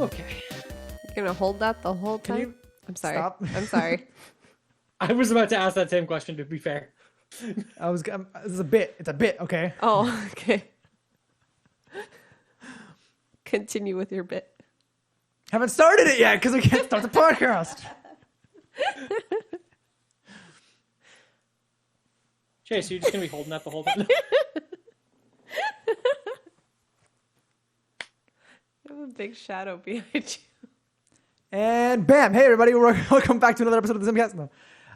Okay. You're gonna hold that the whole time? you I'm sorry. stop? I'm sorry. I was about to ask that same question, to be fair. This is a bit. It's a bit, okay? Oh, okay. Continue with your bit. Haven't started it yet because we can't start the podcast. Chase, you're just going to be holding that the whole time? You have a big shadow behind you. And bam! Hey everybody, welcome back to another episode of the ZymCast. No,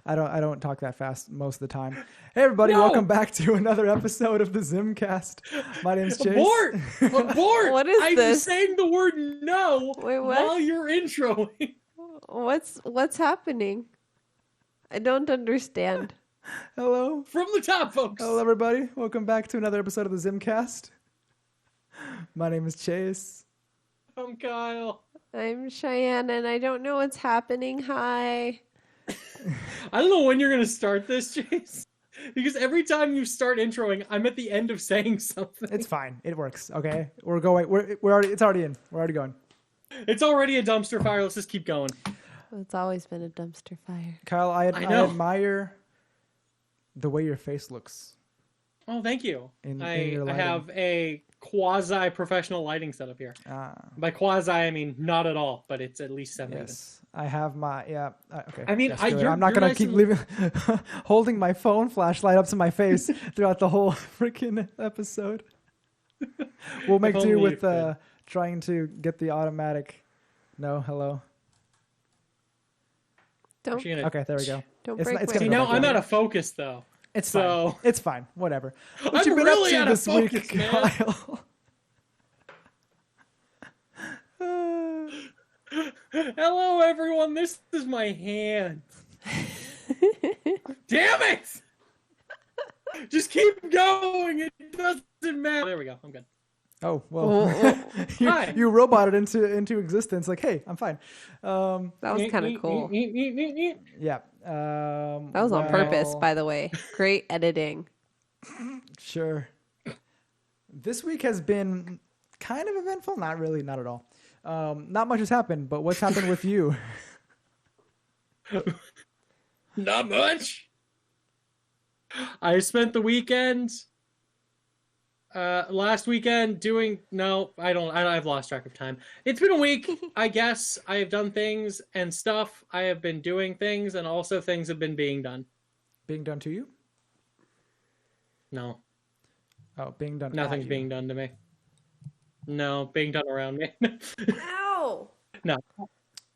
I don't talk that fast most of the time. Hey everybody, welcome back to another episode of the ZymCast. My name's Chase. Abort! Abort! What is I'm this? saying the word no Wait, what? while you're introing. What's happening? I don't understand. Hello. From the top, folks. Hello everybody, welcome back to another episode of the ZymCast. My name is Chase. I'm Kyle. I'm Cheyenne, and I don't know what's happening. Hi. I don't know when you're going to start this, Chase. Because every time you start introing, I'm at the end of saying something. It's fine. It works. Okay, we're going. We're already. It's already in. We're already going. It's already a dumpster fire. Let's just keep going. Well, it's always been a dumpster fire. Kyle, I know. admire the way your face looks. Oh, thank you. In I your lighting. have a quasi-professional lighting setup here. By quasi, I mean not at all, but it's at least semi. Yes, I have my okay. I mean, yes, you're- I'm not you're gonna nice keep and- leaving holding my phone flashlight up to my face throughout the whole freaking episode. We'll make If do only with you could. trying to get the automatic. No, hello. Don't Actually gonna- Okay, there we go. don't It's break not- it's my gonna See, go now back I'm down. out of focus, though. It's So- fine. It's fine. Whatever. What I'm you been really up out to of this focus, week, man. Kyle? Hello, everyone. This is my hand. Damn it! Just keep going. It doesn't matter. There we go. I'm good. Oh well, Hi. you roboted into existence. Like, hey, I'm fine. That was kind of cool. Yeah. That was on purpose, by the way. Great editing. Sure. This week has been kind of eventful. Not really. Not at all. Not much has happened. But what's happened with you? Not much. I spent the weekend last weekend doing I've lost track of time. It's been a week. I guess I have done things and stuff. I have been doing things, and also things have been being done. Being done to you? No, Oh, being done. nothing's at being done to me. No, being done around me. Ow! No. you.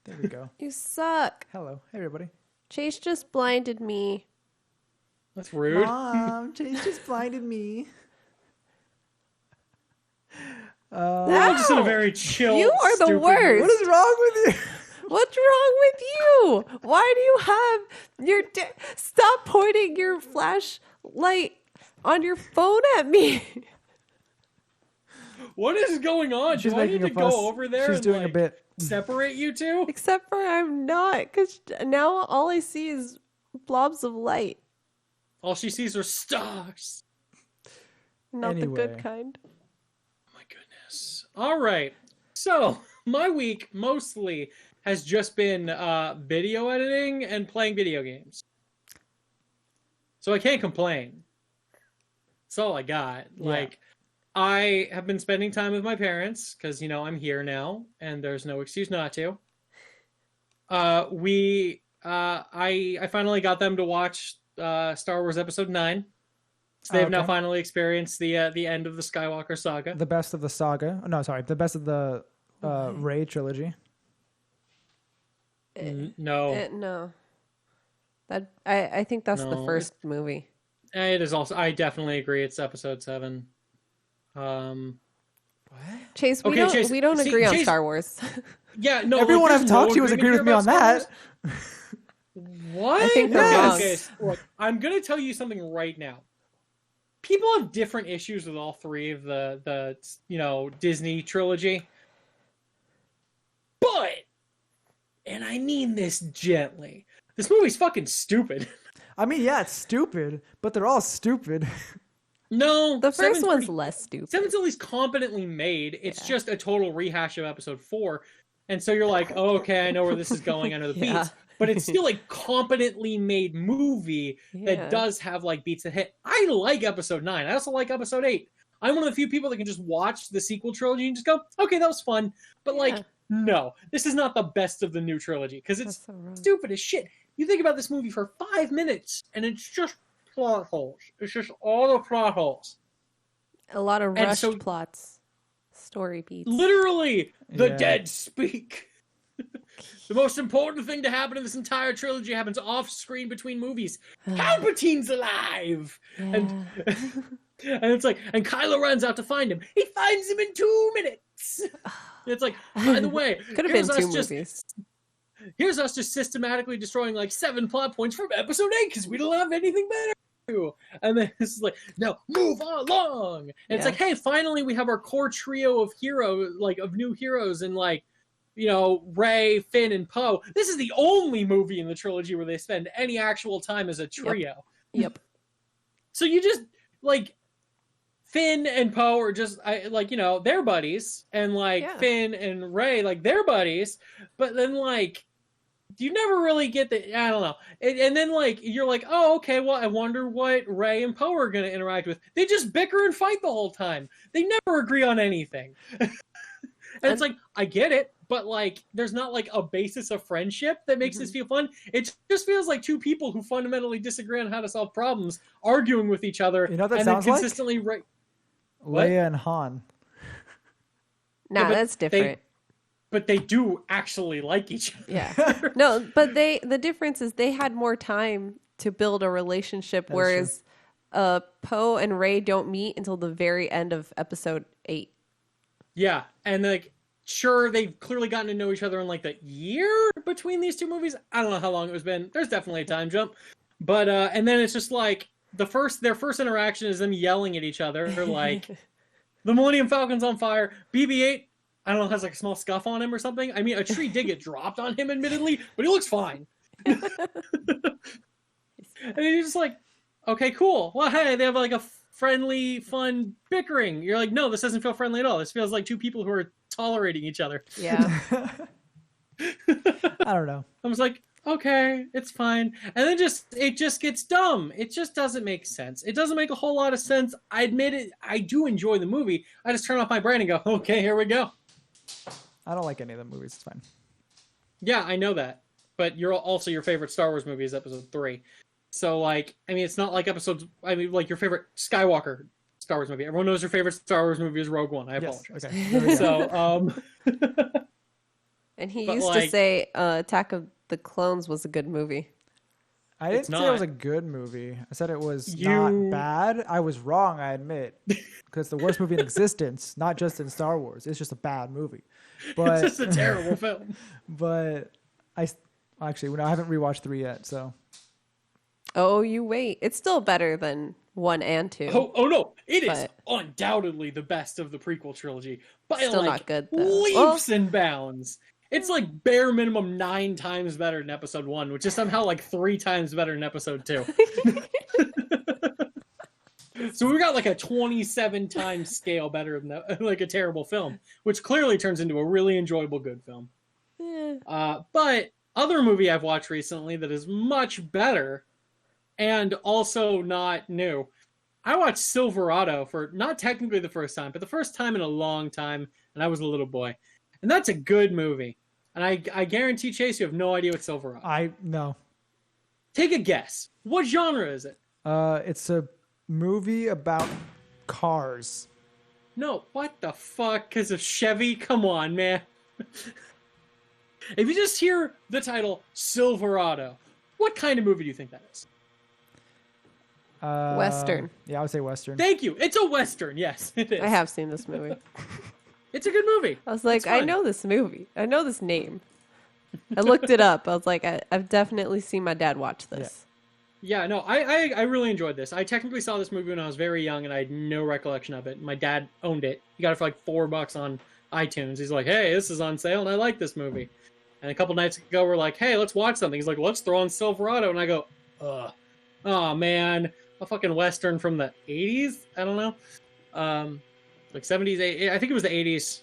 There we go. You suck. Hello, hey everybody. Chase just blinded me. That's rude. Mom, Chase just blinded me. We're just in a very chill. You are the stupid worst. What is wrong with you? What's wrong with you? Why do you have your... Stop pointing your flashlight on your phone at me. What is going on? She's Do I need making to a fuss. go over there She's and doing a like, bit. separate you two? Except for I'm not, because now all I see is blobs of light. All she sees are stars. Not the Anyway. good kind. My goodness. All right. So my week mostly has just been video editing and playing video games. So I can't complain. That's all I got. Yeah. Like, I have been spending time with my parents because, I'm here now and there's no excuse not to. I finally got them to watch Star Wars Episode 9. So they've now Okay. finally experienced the end of the Skywalker saga. The best of the saga. Oh, no, sorry. The best of the Rey trilogy. No. No. I think that's the No, first movie. It is also. I definitely agree. It's Episode 7. Chase, we Okay, don't Chase, we don't see, agree on Chase- Star Wars. Yeah, no. Everyone there's I've talked no to has agreement agreed with me here on about that. Star Wars. What? I think they're wrong. Okay, look, I'm gonna tell you something right now. People have different issues with all three of the Disney trilogy, but, and I mean this gently, this movie's fucking stupid. I mean, yeah, it's stupid, but they're all stupid. No, The first Seven's one's pretty- less stupid. Seven's at least competently made. It's Yeah. just a total rehash of Episode 4. And so you're like, oh, okay, I know where this is going. I know the Yeah. beats. But it's still a competently made movie Yeah. that does have like beats that hit. I like episode 9. I also like episode 8. I'm one of the few people that can just watch the sequel trilogy and just go, okay, that was fun. But like, Yeah. no, this is not the best of the new trilogy because it's That's so wrong. stupid as shit. You think about this movie for 5 minutes and it's just plot holes. It's just all the plot holes. A lot of And rushed so- plots, story beats. Literally, the Yeah. dead speak. The most important thing to happen in this entire trilogy happens off screen between movies. Palpatine's alive! And Yeah. and it's like, and Kylo Ren's out to find him. He finds him in 2 minutes. It's like, by the way, Could have here's been two us just movies. here's us just systematically destroying like 7 plot points from episode 8 because we don't have anything better to do. And then it's like, no, move along. And it's Yeah. like, hey, finally we have our core trio of heroes, like of new heroes, and like, you know, Rey, Finn, and Poe. This is the only movie in the trilogy where they spend any actual time as a trio. Yep. So you just like Finn and Poe are just like, you know, they're buddies, and like Yeah. Finn and Rey, like they're buddies, but then like you never really get the, I don't know, and then like you're like, oh, okay, well, I wonder what Rey and Poe are gonna interact with. They just bicker and fight the whole time. They never agree on anything. And it's like, I get it, but like there's not like a basis of friendship that makes this feel fun. It just feels like two people who fundamentally disagree on how to solve problems arguing with each other. You know what that and sounds then like? consistently What? Leia and Han. Nah, Yeah, but that's different. but they do actually like each other. Yeah. No, but the difference is they had more time to build a relationship, That is whereas Poe and Rey don't meet until the very end of episode 8. Yeah, and like, sure, they've clearly gotten to know each other in like the year between these two movies. I don't know how long it was been. There's definitely a time jump, but and then it's just like their first interaction is them yelling at each other, like the Millennium Falcon's on fire. BB-8, I don't know, has like a small scuff on him or something. I mean, a tree did get dropped on him, admittedly, but he looks fine. And you're just like, okay, cool. Well, hey, they have like a friendly, fun bickering. You're like, no, this doesn't feel friendly at all. This feels like two people who are tolerating each other. Yeah. I don't know. I was like, okay, it's fine. And then it just gets dumb. It just doesn't make sense. It doesn't make a whole lot of sense. I admit it. I do enjoy the movie. I just turn off my brain and go, okay, here we go. I don't like any of the movies. It's fine. Yeah, I know that. But your favorite Star Wars movie is episode 3. So, like, I mean, it's not like like your favorite Skywalker Star Wars movie. Everyone knows your favorite Star Wars movie is Rogue One. I Yes. apologize. Okay. There we go. So, And he But, used to like- say Attack of the Clones was a good movie. I didn't It's say it was not. a good movie. I said it was You- not bad. I was wrong, I admit. Because the worst movie in existence, not just in Star Wars. It's just a bad movie. But it's just a terrible film. but I haven't rewatched 3 yet, so Oh, you wait. It's still better than 1 and 2. Oh no! It is But- undoubtedly the best of the prequel trilogy by Still like not good, though. leaps and bounds. It's like bare minimum 9 times better than episode 1, which is somehow like 3 times better than episode 2. So we got like a 27 times scale better than like a terrible film, which clearly turns into a really enjoyable good film. Yeah. But other movie I've watched recently that is much better and also not new. I watched Silverado for not technically the first time, but the first time in a long time, and I was a little boy. And that's a good movie. And I guarantee, Chase, you have no idea what Silverado. no. Take a guess. What genre is it? It's a movie about cars. No, what the fuck? Because of Chevy? Come on, man. If you just hear the title Silverado, what kind of movie do you think that is? Western. Yeah, I would say Western. Thank you. It's a Western. Yes, it is. I have seen this movie. It's a good movie. I was like, It's I fun. know this movie. I know this name. I looked it up. I was like, I've definitely seen my dad watch this. Yeah, no, I really enjoyed this. I technically saw this movie when I was very young, and I had no recollection of it. My dad owned it. He got it for like $4 on iTunes. He's like, hey, this is on sale, and I like this movie. And a couple nights ago, we're like, hey, let's watch something. He's like, let's throw on Silverado. And I go, ugh. Oh, man. A fucking Western from the 80s? I don't know. Like 70s, I think it was the 80s.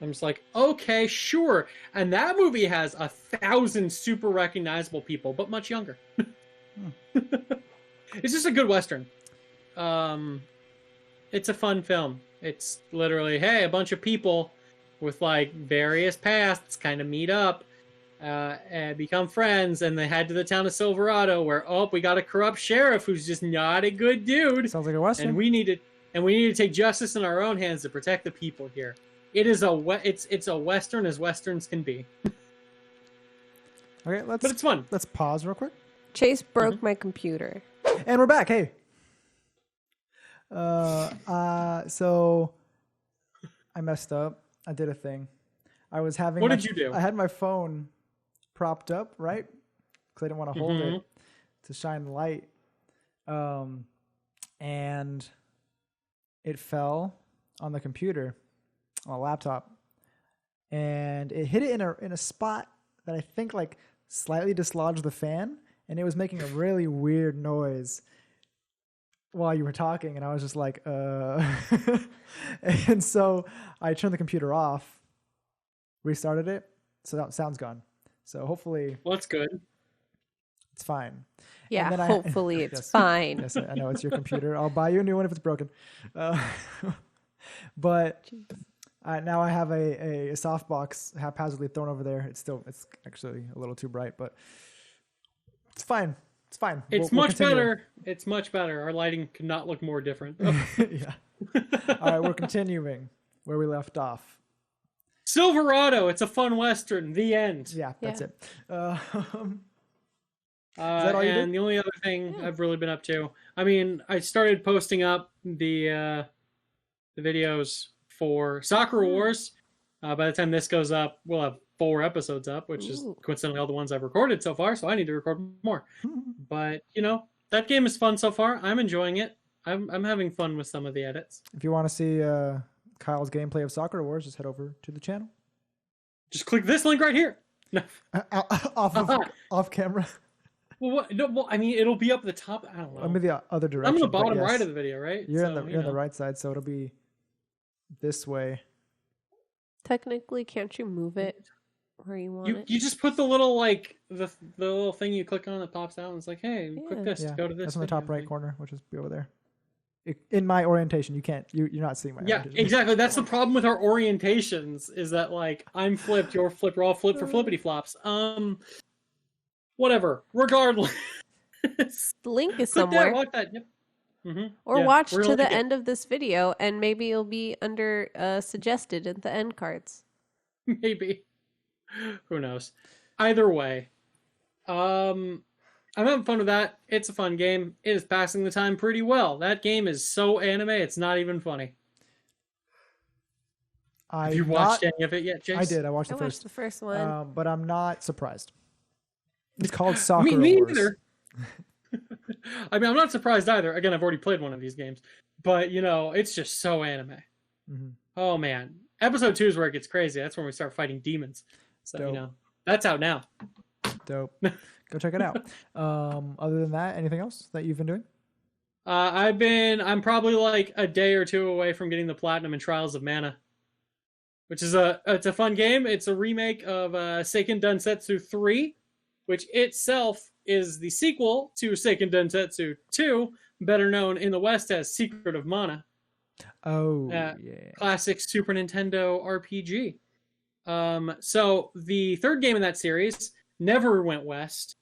I'm just like, okay, sure. And that movie has 1,000 super recognizable people, but much younger. It's just a good Western. It's a fun film. It's literally, hey, a bunch of people with like various pasts kind of meet up and become friends, and they head to the town of Silverado where, oh, we got a corrupt sheriff who's just not a good dude. Sounds like a Western. And we need to take justice in our own hands to protect the people here. It is it's a Western as Westerns can be. Okay, but it's fun. Let's pause real quick. Chase broke my computer. And we're back. Hey. So I messed up. I did a thing. I was having. What did you do? I had my phone propped up, right? Because I didn't want to hold it to shine the light. And it fell on the computer, on a laptop, and it hit it in a spot that I think like slightly dislodged the fan, and it was making a really weird noise while you were talking, and I was just like, and so I turned the computer off, restarted it, so that sound's gone. So hopefully, well, that's good. It's fine. Yeah, hopefully it's fine. Yes, I know it's your computer. I'll buy you a new one if it's broken. But now I have a softbox haphazardly thrown over there. It's actually a little too bright, but it's fine. It's fine. It's much better. It's much better. Our lighting could not look more different. Yeah. All right, we're continuing where we left off. Silverado. It's a fun Western. The end. Yeah, that's it. Is that all you did? The only other thing I've really been up to, I mean, I started posting up the videos for Soccer Wars. By the time this goes up, we'll have 4 episodes up, which is coincidentally all the ones I've recorded so far, so I need to record more. But, that game is fun so far. I'm enjoying it. I'm having fun with some of the edits. If you want to see Kyle's gameplay of Soccer Wars, just head over to the channel. Just click this link right here. No. Off camera. Well, I mean, it'll be up at the top. I don't know. I'm in the other direction. I'm in the bottom right of the video, right? You're on the right side, so it'll be this way. Technically, can't you move it where you want it? You just put the little the little thing you click on that pops out, and it's like, hey, click this to go to this. That's in the top right corner, which is be over there. In my orientation, you can't. You're not seeing my. Yeah, exactly. That's the problem with our orientations. Is that I'm flipped, you're flipped, we're all flipped for flippity flops. Whatever. Regardless, the link is somewhere. Watch that. Yep. Or watch to the end of this video, and maybe it'll be under suggested in the end cards. Maybe. Who knows? Either way, I'm having fun with that. It's a fun game. It is passing the time pretty well. That game is so anime, it's not even funny. Have you watched any of it yet, Jace? I did. I watched the first one. But I'm not surprised. It's called Soccer Wars. Me neither. I mean, I'm not surprised either. Again, I've already played one of these games. But, it's just so anime. Mm-hmm. Oh, man. Episode 2 is where it gets crazy. That's when we start fighting demons. So, Dope. That's out now. Dope. Go check it out. Other than that, anything else that you've been doing? I'm probably a day or 2 away from getting the platinum in Trials of Mana, which is it's a fun game. It's a remake of Seiken Densetsu 3, which itself is the sequel to Seiken Densetsu 2, better known in the West as Secret of Mana. Oh, classic Super Nintendo RPG. So the third game in that series never went west,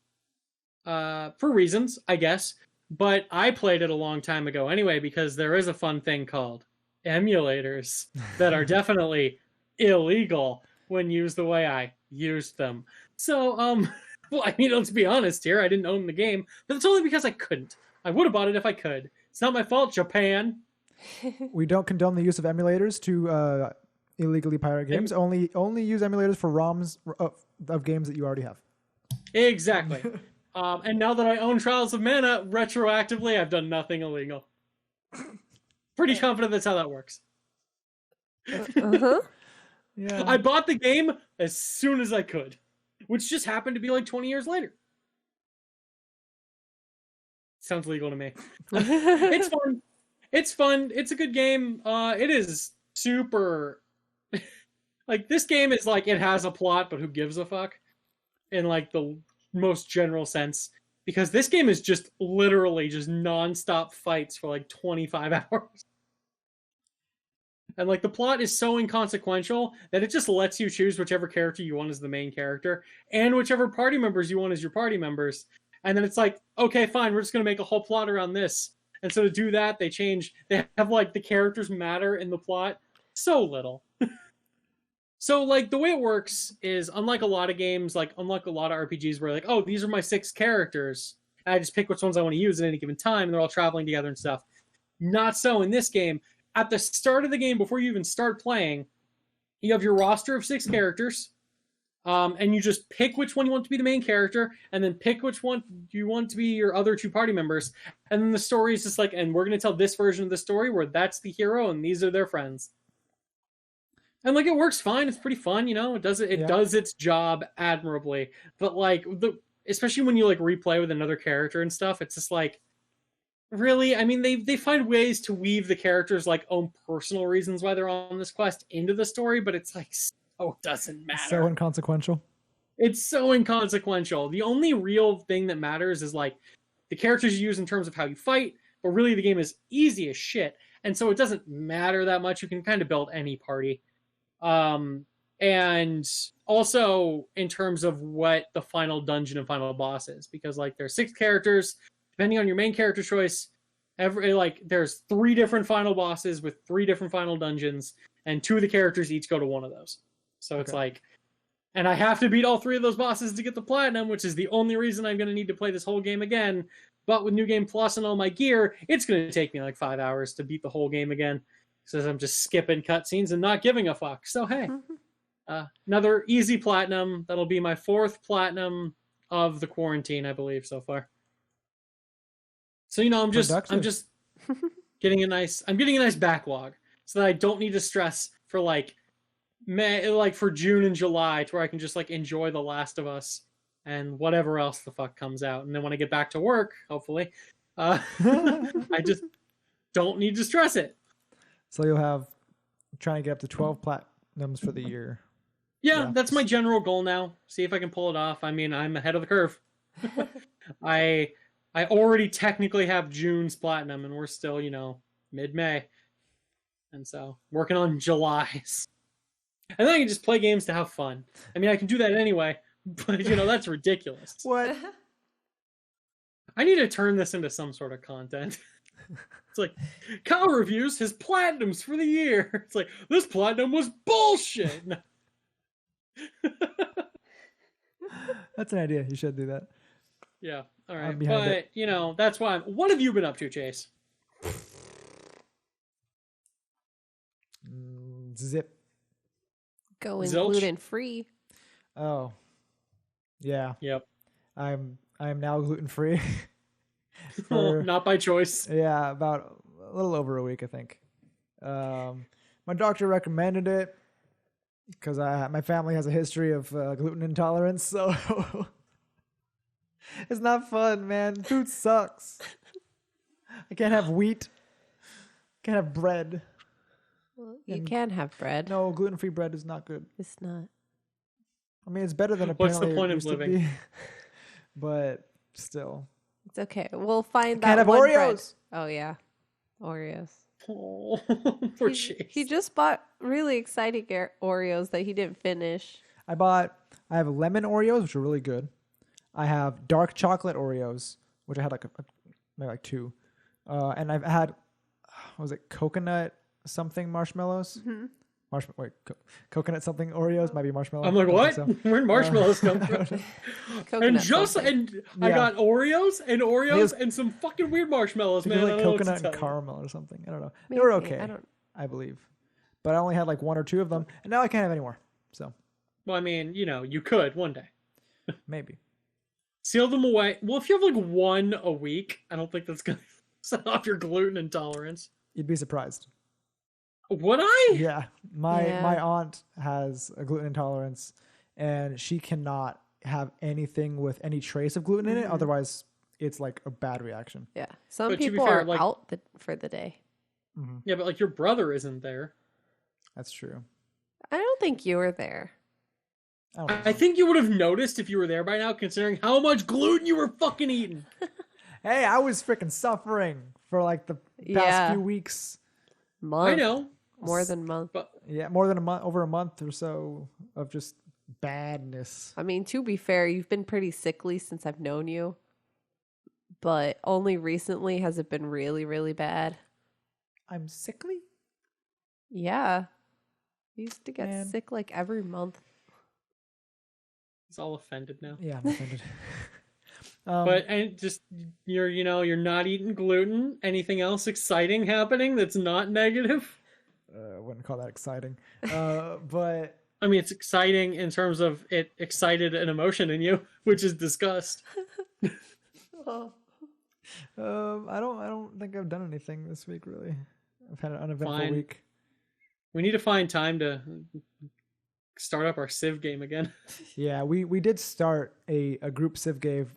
for reasons, I guess. But I played it a long time ago anyway, because there is a fun thing called emulators that are definitely illegal when used the way I used them. So, well, I mean, let's be honest here. I didn't own the game, but it's only because I couldn't. I would have bought it if I could. It's not my fault, Japan. We don't condone the use of emulators to illegally pirate games. Only use emulators for ROMs of games that you already have. Exactly. And now that I own Trials of Mana, retroactively, I've done nothing illegal. Pretty confident that's how that works. Uh-huh. Yeah. I bought the game as soon as I could, which just happened to be 20 years later. Sounds legal to me. It's fun. It's fun. It's a good game. It is super... Like, this game is like, it has a plot, but who gives a fuck? In like the most general sense. Because this game is just literally just nonstop fights for like 25 hours. And like the plot is so inconsequential that it just lets you choose whichever character you want as the main character and whichever party members you want as your party members. And then it's like, okay, fine, we're just going to make a whole plot around this. And so to do that, they have like the characters matter in the plot so little. So like the way it works is, unlike a lot of games, like unlike a lot of RPGs where like, oh, these are my 6 characters, and I just pick which ones I want to use at any given time, and they're all traveling together and stuff. Not so in this game. At the start of the game, before you even start playing, you have your roster of 6 characters, and you just pick which one you want to be the main character, and then pick which one you want to be your other 2 party members. And then the story is just like, and we're going to tell this version of the story where that's the hero and these are their friends. And like it works fine. It's pretty fun, you know. It does its job admirably. But like especially when you like replay with another character and stuff, it's just like, really? I mean, they find ways to weave the characters' like own personal reasons why they're on this quest into the story, but it's like, oh, it doesn't matter. So inconsequential. It's so inconsequential. The only real thing that matters is like the characters you use in terms of how you fight, but really the game is easy as shit. And so it doesn't matter that much. You can kind of build any party. And also in terms of what the final dungeon and final boss is, because like there's 6 characters, depending on your main character choice, there's 3 different final bosses with 3 different final dungeons, and 2 of the characters each go to one of those. So it's like, and I have to beat all 3 of those bosses to get the platinum, which is the only reason I'm going to need to play this whole game again. But with New Game Plus and all my gear, it's going to take me like 5 hours to beat the whole game again. Says I'm just skipping cutscenes and not giving a fuck. So hey, another easy platinum. That'll be my 4th platinum of the quarantine, I believe, so far. So you know, I'm just getting a nice backlog so that I don't need to stress for like for June and July, to where I can just like enjoy The Last of Us and whatever else the fuck comes out. And then when I get back to work, hopefully, I just don't need to stress it. So you'll have trying to get up to 12 platinums for the year. Yeah, that's my general goal now. See if I can pull it off. I mean, I'm ahead of the curve. I already technically have June's platinum, and we're still, you know, mid-May. And so, working on July's. And then I can just play games to have fun. I mean, I can do that anyway, but, you know, that's ridiculous. What? I need to turn this into some sort of content. It's like, Kyle reviews his platinums for the year. It's like, this platinum was bullshit. That's an idea. You should do that. Yeah. All right. But, you know, that's why what have you been up to, Chase? Zip. Going gluten free. Oh. Yeah. Yep. I'm now gluten free. Not by choice. Yeah, about a little over a week, I think. My doctor recommended it because my family has a history of gluten intolerance, so it's not fun, man. Food sucks. I can't have wheat. Can't have bread. Well, you can have bread. No, gluten-free bread is not good. It's not. I mean, it's better than What's apparently the point it of used to living? be, but still. It's okay. We'll find that Can't have one Oreos. bread. Oh yeah, Oreos. Oh, poor Chase. He just bought really exciting Oreos that he didn't finish. I have lemon Oreos, which are really good. I have dark chocolate Oreos, which I had maybe like 2. And I've had, what was it, coconut something marshmallows? Mm-hmm. Coconut something Oreos, might be marshmallow. I'm like, what? So. Where'd marshmallows come from? I got Oreos and some fucking weird marshmallows, man. Like coconut and caramel or something. I don't know. Maybe, they were okay, I believe. But I only had like 1 or 2 of them, and now I can't have any more. So. Well, I mean, you know, you could one day. Maybe. Seal them away. Well, if you have like 1 a week, I don't think that's going to set off your gluten intolerance. You'd be surprised. Would I? Yeah. My aunt has a gluten intolerance, and she cannot have anything with any trace of gluten in it. Otherwise, it's like a bad reaction. Yeah. Some people are out for the day. Mm-hmm. Yeah, but like your brother isn't there. That's true. I don't think you were there. I don't I think you would have noticed if you were there by now, considering how much gluten you were fucking eating. Hey, I was freaking suffering for like the past few weeks. Month. I know. More than a month. But Yeah, more than a month, over a month or so of just badness. I mean, to be fair, you've been pretty sickly since I've known you. But only recently has it been really, really bad. I'm sickly? Yeah. You used to get Man. sick like every month. he's all offended now. Yeah, I'm offended. But and just you're not eating gluten. Anything else exciting happening that's not negative? I wouldn't call that exciting. But I mean, it's exciting in terms of it excited an emotion in you, which is disgust. Oh. I don't think I've done anything this week really. I've had an uneventful Fine. week. We need to find time to start up our Civ game again. Yeah, we did start a group Civ game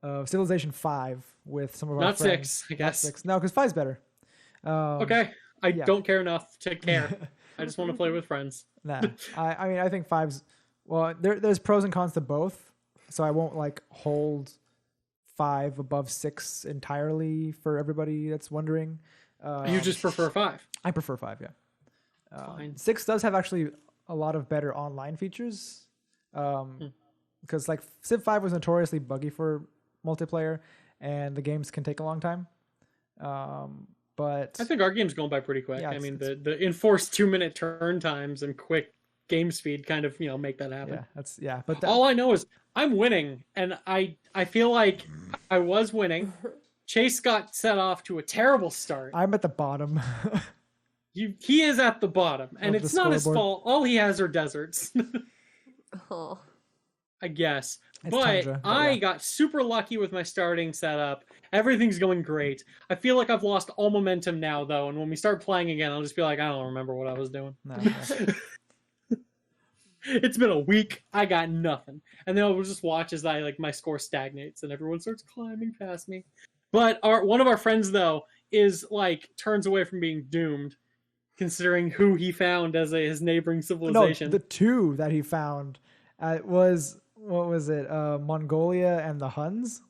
of Civilization 5 with some of our Not friends. 6, I guess. Not 6. No, because 5's better. Okay, I yeah. don't care enough to care. I just want to play with friends. Nah, I mean I think 5's well. There's pros and cons to both, so I won't like hold 5 above 6 entirely for everybody that's wondering. You just prefer 5. I prefer 5, yeah. Fine. 6 does have actually a lot of better online features. Because like Civ 5 was notoriously buggy for multiplayer, and the games can take a long time. But I think our game's going by pretty quick. Yeah, I mean, the enforced 2-minute turn times and quick game speed kind of make that happen. yeah. But All I know is I'm winning, and I feel like I was winning. Chase got set off to a terrible start. I'm at the bottom. He is at the bottom, and Of the it's not his scoreboard. fault. All he has are deserts, Oh. I guess. It's But tundra, but I yeah. got super lucky with my starting setup. Everything's going great. I feel like I've lost all momentum now, though, and when we start playing again, I'll just be like, I don't remember what I was doing. No. It's been a week. I got nothing. And then I'll just watch as my score stagnates and everyone starts climbing past me. But one of our friends, though, is turns away from being doomed, considering who he found as his neighboring civilization. No, the 2 that he found was, what was it? Mongolia and the Huns.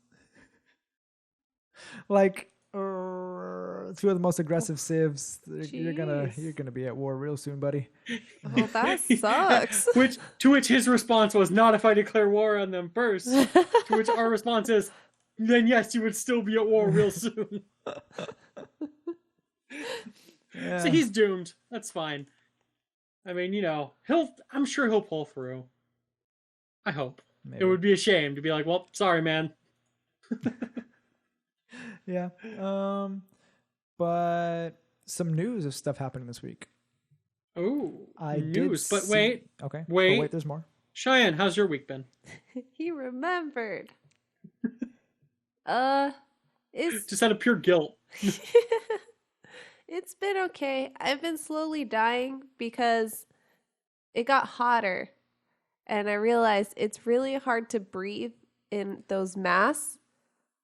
Two of the most aggressive civs. You're gonna be at war real soon, buddy. Oh, that sucks. To which his response was, not if I declare war on them first. To which our response is, then yes, you would still be at war real soon. Yeah. So he's doomed. That's fine. I mean, I'm sure he'll pull through. I hope. Maybe. It would be a shame to be like, well, sorry, man. Yeah. But some news of stuff happening this week. Ooh, Did news. But see- wait, Okay. wait. Oh, wait, there's more. Cheyenne, how's your week been? He remembered. It's Just out of pure guilt. It's been okay. I've been slowly dying because it got hotter, and I realized it's really hard to breathe in those masks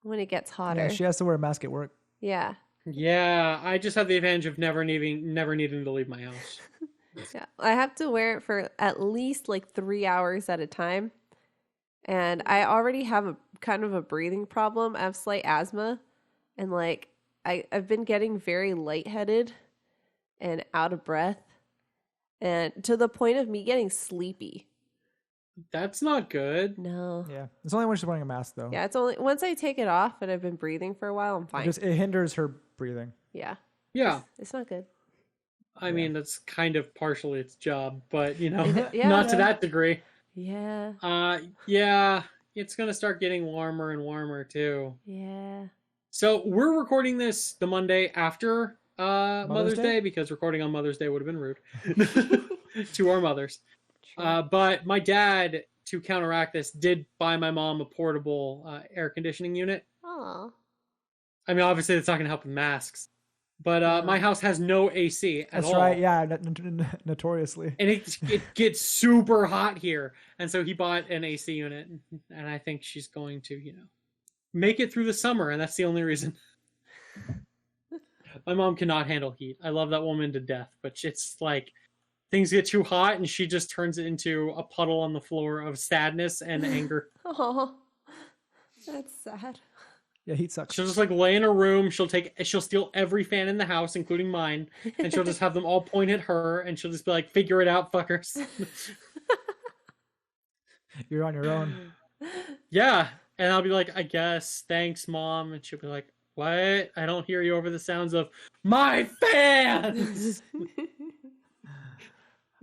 when it gets hotter. Yeah, she has to wear a mask at work. Yeah. Yeah, I just have the advantage of never needing to leave my house. Yeah. I have to wear it for at least 3 hours at a time. And I already have a kind of a breathing problem. I have slight asthma, and I've been getting very lightheaded and out of breath, and to the point of me getting sleepy. That's not good. No. Yeah. It's only when she's wearing a mask, though. Yeah, it's only once I take it off and I've been breathing for a while, I'm fine. It hinders her breathing. Yeah. Yeah, It's not good. I mean, that's kind of partially its job, but Yeah. not to that degree. Yeah. Yeah, it's gonna start getting warmer and warmer too. Yeah. So we're recording this the Monday after Mother's Day, Day? because recording on Mother's Day would have been rude to our mothers. But my dad, to counteract this, did buy my mom a portable air conditioning unit. Aw. I mean, obviously, that's not going to help with masks. But my house has no AC at That's all. right. Yeah. Notoriously. And it gets super hot here. And so he bought an AC unit. And I think she's going to, make it through the summer. And that's the only reason. My mom cannot handle heat. I love that woman to death, but it's like things get too hot and she just turns it into a puddle on the floor of sadness and anger. Oh, that's sad. Yeah, heat sucks. She'll just like lay in her room. She'll steal every fan in the house, including mine, and she'll just have them all point at her, and she'll just be like, "Figure it out, fuckers." You're on your own. Yeah, and I'll be like, "I guess, thanks, mom," and she'll be like, "What? I don't hear you over the sounds of my fans."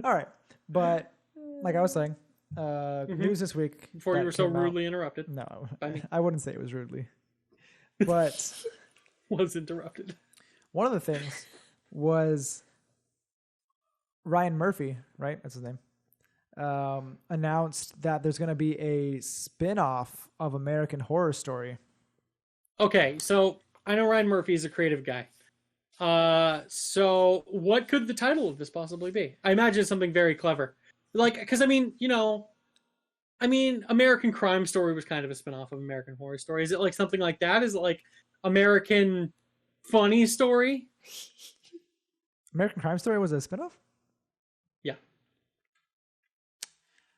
All right, but like I was saying, news this week. Before you that were so came out- rudely interrupted. No, by me. I wouldn't say it was rudely. But Was interrupted. one of the things was Ryan Murphy, right? That's his name. Announced that there's going to be a spin-off of American Horror Story. Okay, so I know Ryan Murphy is a creative guy. So what could the title of this possibly be? I imagine something very clever. Like, because I mean, American Crime Story was kind of a spin-off of American Horror Story. Is it like something like that? Is it like American Funny Story? American Crime Story was a spin-off? Yeah.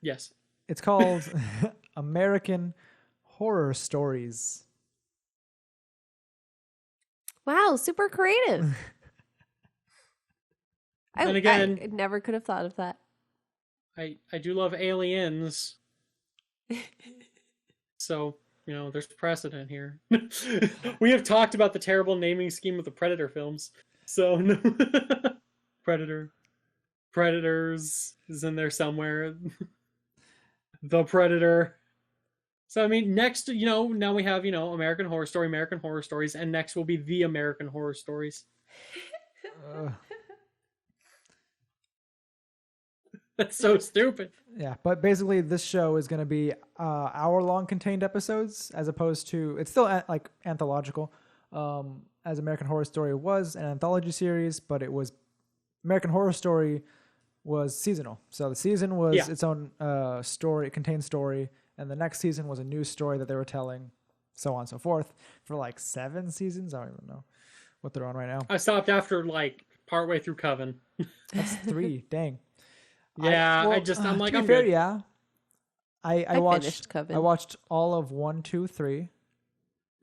Yes. It's called American Horror Stories. Wow, super creative. And again- I never could have thought of that. I do love aliens. So, there's precedent here. We have talked about the terrible naming scheme of the Predator films. So, no. Predators is in there somewhere. The Predator. So, I mean, next, now we have, American Horror Story, American Horror Stories, and next will be The American Horror Stories. That's so stupid. Yeah, but basically this show is going to be hour-long contained episodes as opposed to, it's still like anthological, as American Horror Story was an anthology series, but it was, American Horror Story was seasonal. So the season was its own story, contained story, and the next season was a new story that they were telling, so on and so forth, for like 7 seasons. I don't even know what they're on right now. I stopped after like partway through Coven. That's 3, dang. Yeah, I'm to like, be I'm fair, good. yeah. I finished watched Coven. I watched all of 1, 2, 3.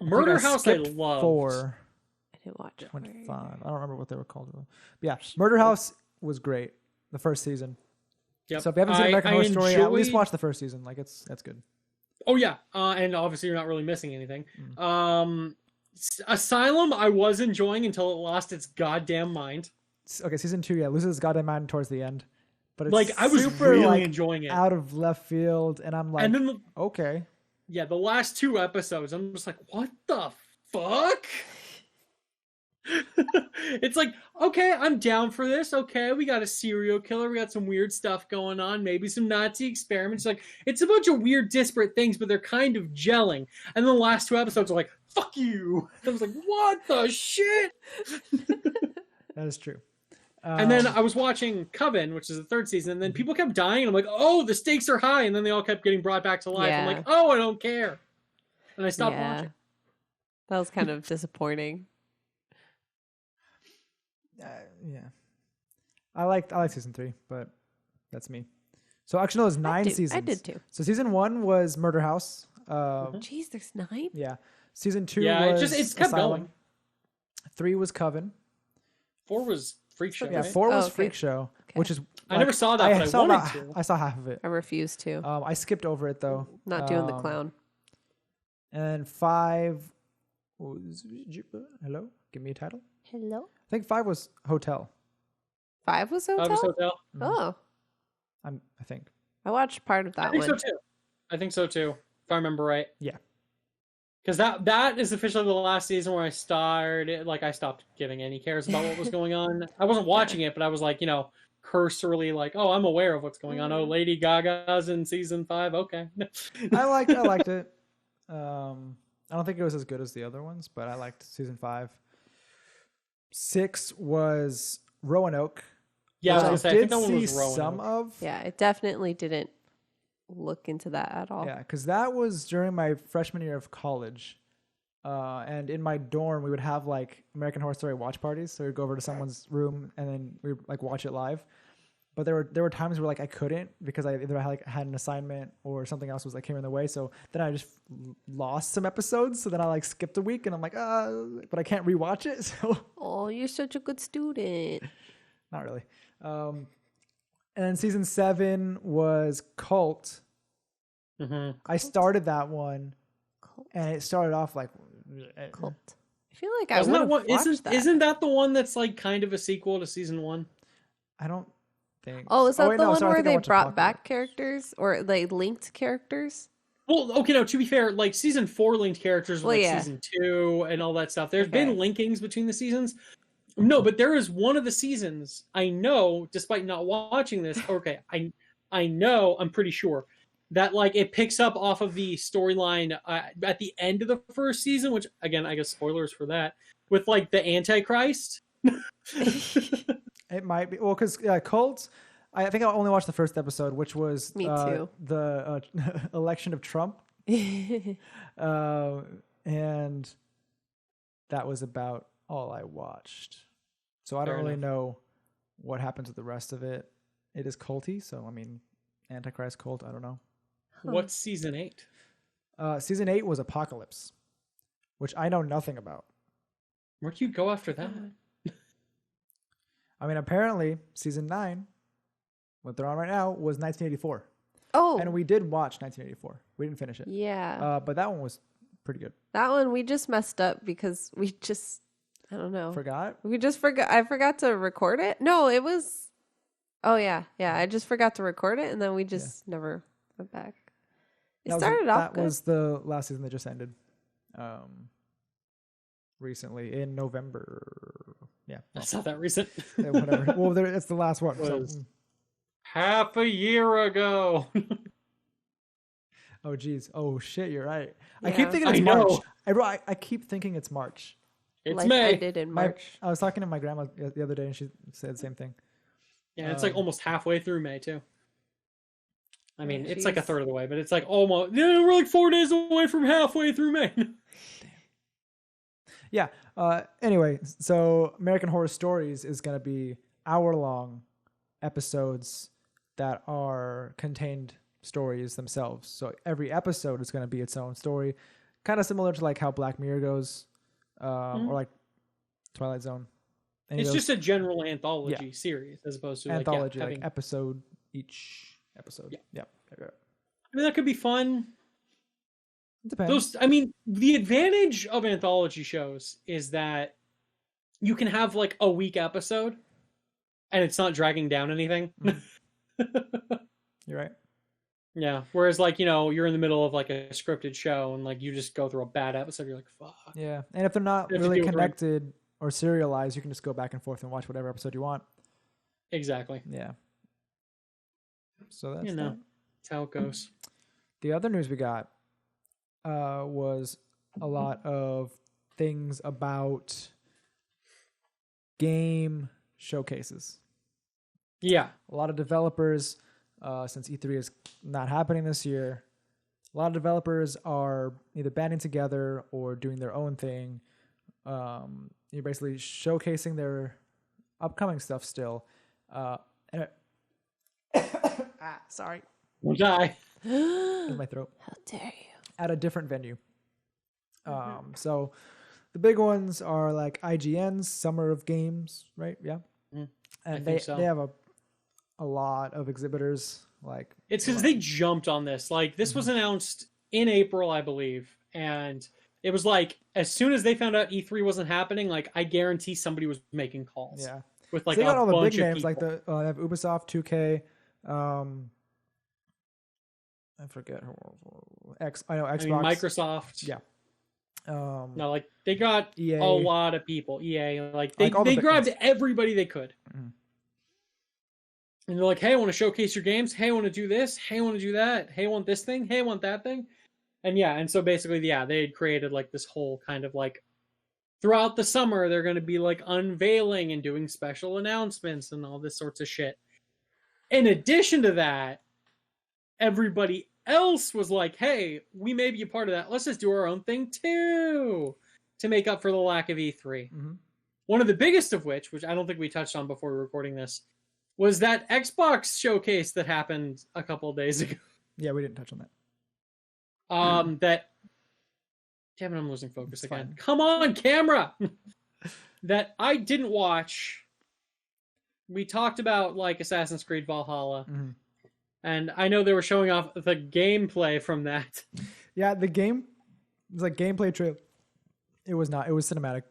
Murder House I skipped loved. 4, I didn't watch it. 25. I don't remember what they were called. But yeah, Murder House was great. The first season. Yep. So if you haven't seen American I Horror Story, at least enjoyed- watch the first season. Like that's good. Oh yeah, and obviously you're not really missing anything. Asylum I was enjoying until it lost its goddamn mind. Okay, season 2, loses its goddamn mind towards the end. But it's Like I was super really enjoying it. out of left field, and I'm like, And then okay. the last 2 episodes, I'm just like, what the fuck? It's like, okay, I'm down for this. Okay, we got a serial killer. We got some weird stuff going on. Maybe some Nazi experiments. Like, it's a bunch of weird, disparate things, but they're kind of gelling. And then the last 2 episodes are like, fuck you. I was like, what the shit? That is true. And then I was watching Coven, which is the 3rd season, and then people kept dying, and I'm like, oh, the stakes are high. And then they all kept getting brought back to life. I'm Yeah. like, oh, I don't care. And I stopped Yeah. watching. That was kind of disappointing. Yeah, I liked season 3, but that's me. So actually, no, it was 9 seasons. I did too. So season 1 was Murder House. Jeez, there's 9. Yeah. Season 2 Yeah, was it's kept Asylum. going. 3 was Coven. 4 was Freak Show. Yeah, right? 4 was Oh, okay. Freak Show, Okay. which is I never saw that, but I saw wanted to. I saw half of it. I refuse to. I skipped over it though. Not doing the clown. And 5 was hello. Give me a title. Hello. I think 5 was Hotel. 5 was Hotel? House Hotel. Oh, I think. I watched part of that I think one. so too. If I remember right. Yeah. Because that is officially the last season where I started. Like I stopped giving any cares about what was going on. I wasn't watching it, but I was like, cursorily like, oh, I'm aware of what's going on. Oh, Lady Gaga's in season 5. Okay. I liked it. I don't think it was as good as the other ones, but I liked season 5. 6 was Roanoke. Yeah, I was which gonna say. I think that one see was Rowan. some of. Yeah, it definitely didn't look into that at all. Yeah, because that was during my freshman year of college. And in my dorm, we would have like American Horror Story watch parties. So we'd go over to someone's room and then we'd like watch it live. But there were times where like I couldn't because I either had an assignment or something else was like came in the way. So then I just lost some episodes. So then I like skipped a week and I'm like, but I can't rewatch it. So Oh, you're such a good student. not really. And then season 7 was Cult. Mm-hmm. I started that one, Cult. and it started off like Cult. I feel like I would have watched that. Isn't that the one that's like kind of a sequel to season 1? I don't think. Oh, is that wait, the no, one sorry, I where think I they watched brought Apocalypse. back characters or they linked characters? Well, okay, no, to be fair, like season 4 linked characters with Well, like yeah. season 2 and all that stuff. There's Okay. been linkings between the seasons. No, but there is one of the seasons I know, despite not watching this. Okay, I know, I'm pretty sure that like it picks up off of the storyline at the end of the first season, which again, I guess spoilers for that, with like the Antichrist. It might be well because Cult. I think I only watched the first episode, which was Me too. the election of Trump, and that was about all I watched. So I don't Fair really enough. know what happens with the rest of it. It is culty, so I mean, Antichrist cult. I don't know. What's season 8? Season 8 was Apocalypse, which I know nothing about. Where'd you go after that? I mean, apparently season 9, what they're on right now, was 1984, Oh, and we did watch 1984. We didn't finish it, yeah. but that one was pretty good. That one we just messed up because we just, I don't know. Forgot. We just forgot. I forgot to record it. No, it was. Oh yeah, yeah. I just forgot to record it, and then we just never went back. It started off That good. was the last season that just ended. Recently in November. Yeah. That's not that recent. Yeah, whatever. Well, it's the last one. So. Was- Half a year ago. Oh, geez. Oh, shit. You're right. I Yeah. keep thinking it's I know. March. I keep thinking it's March. It's like May. I did in March. I was talking to my grandma the other day, and she said the same thing. Yeah, it's like almost halfway through May too. I mean, Oh, it's like a jeez. third of the way, but it's like almost. Yeah, we're like 4 days away from halfway through May. Yeah. Anyway, so American Horror Stories is going to be hour-long episodes that are contained stories themselves. So every episode is going to be its own story, kind of similar to like how Black Mirror goes, or like Twilight Zone. Any of It's those just a general anthology series as opposed to anthology, like, like having, episode each episode. Yeah. Yeah. I mean, that could be fun. It depends. Those, I mean, the advantage of anthology shows is that you can have like a week episode, and it's not dragging down anything. You're right. Yeah. Whereas, like, you know, you're in the middle of like a scripted show, and like you just go through a bad episode, you're like, fuck. Yeah, and if they're not You have to really do it right. connected or serialized, you can just go back and forth and watch whatever episode you want. Exactly. Yeah. So that's You know, that. that's how it goes. The other news we got was a lot of things about game showcases. Yeah. A lot of developers, since E3 is not happening this year, a lot of developers are either banding together or doing their own thing. You're basically showcasing their upcoming stuff still. And sorry, We'll die. in my throat. How dare you? At a different venue. So the big ones are like IGN's Summer of Games, right? Yeah. I And think so. they have a lot of exhibitors. Like It's because they jumped on this. Like, this was announced in April, I believe. And it was like, as soon as they found out E3 wasn't happening, like, I guarantee somebody was making calls. yeah, With so like they got a all the bunch big of names like people. they have Ubisoft, 2K, I forget I know I Xbox, mean, Microsoft. Yeah. No, like, they got EA. a lot of people. EA. Like, they, Like all the they big grabbed ones. everybody they could. Mhm. And they're like, hey, I want to showcase your games. Hey, I want to do this. Hey, I want to do that. Hey, I want this thing. Hey, I want that thing. And yeah, and so basically, yeah, they had created like this whole kind of like, throughout the summer, they're going to be like unveiling and doing special announcements and all this sorts of shit. In addition to that, everybody else was like, hey, we may be a part of that. Let's just do our own thing too to make up for the lack of E3. Mm-hmm. One of the biggest of which I don't think we touched on before we were recording this, was that Xbox showcase that happened a couple of days ago. Yeah, we didn't touch on that. That, damn it, I'm losing focus again. Fine. Come on, camera! That I didn't watch. We talked about like Assassin's Creed Valhalla. Mm-hmm. And I know they were showing off the gameplay from that. Yeah, the game was like gameplay trailer. It was not. It was cinematic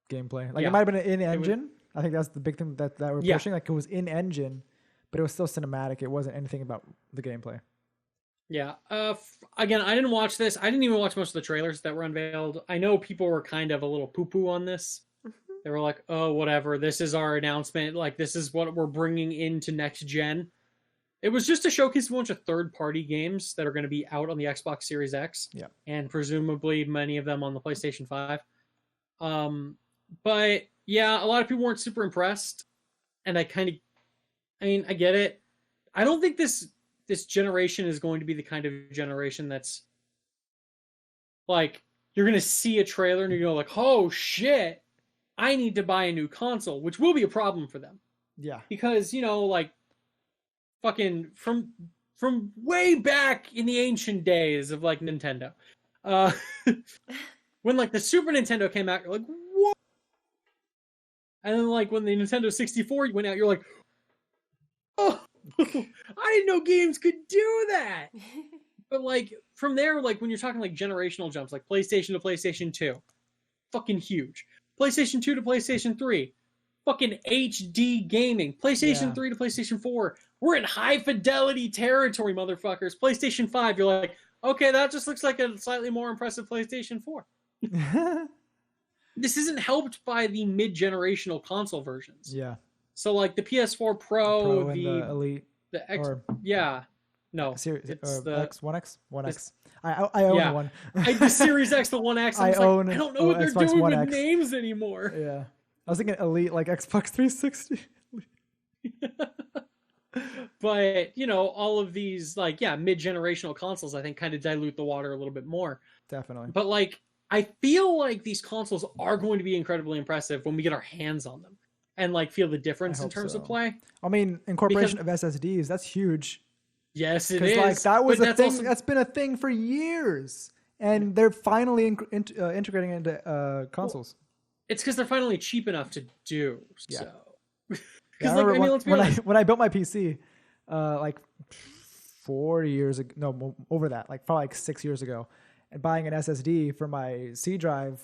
gameplay. Like it might have been an in-engine. I think that's the big thing that we're pushing. Like it was in-engine, but it was still cinematic. It wasn't anything about the gameplay. Yeah. Again, I didn't watch this. I didn't even watch most of the trailers that were unveiled. I know people were kind of a little poo-poo on this. They were like, oh, whatever. This is our announcement. Like, this is what we're bringing into next gen. It was just to showcase a bunch of third-party games that are going to be out on the Xbox Series X. Yeah. And presumably many of them on the PlayStation 5. But, yeah, a lot of people weren't super impressed. And I get it. I don't think this generation is going to be the kind of generation that's like, you're going to see a trailer and you're going to like, oh, shit, I need to buy a new console, which will be a problem for them. Yeah. Because, like, fucking from way back in the ancient days of like Nintendo, when like the Super Nintendo came out, you're like, what? And then like when the Nintendo 64 went out, you're like, oh, I didn't know games could do that. But like from there, like when you're talking like generational jumps, like PlayStation to PlayStation 2, fucking huge. PlayStation 2 to PlayStation 3, fucking HD gaming. PlayStation 3 to PlayStation 4, we're in high fidelity territory, motherfuckers. PlayStation 5, you're like, okay, that just looks like a slightly more impressive PlayStation 4. This isn't helped by the mid-generational console versions. Yeah. So like the PS4 Pro, the Elite, the X, or no, Series, it's the the X, One X, One X. I own one. The Series X, the One X. I don't know what they're doing with names anymore. Yeah, I was thinking Elite, like Xbox 360. But all of these like mid-generational consoles, I think, kind of dilute the water a little bit more. Definitely. But like, I feel like these consoles are going to be incredibly impressive when we get our hands on them and like feel the difference in terms of play. I mean, incorporation of SSDs, that's huge. Yes, it is. Like that was a thing. That's been a thing for years, and they're finally integrating into consoles. It's because they're finally cheap enough to do. Yeah. So. Yeah, I remember when I built my PC, like 4 years ago, no, over that, like probably like 6 years ago, and buying an SSD for my C drive,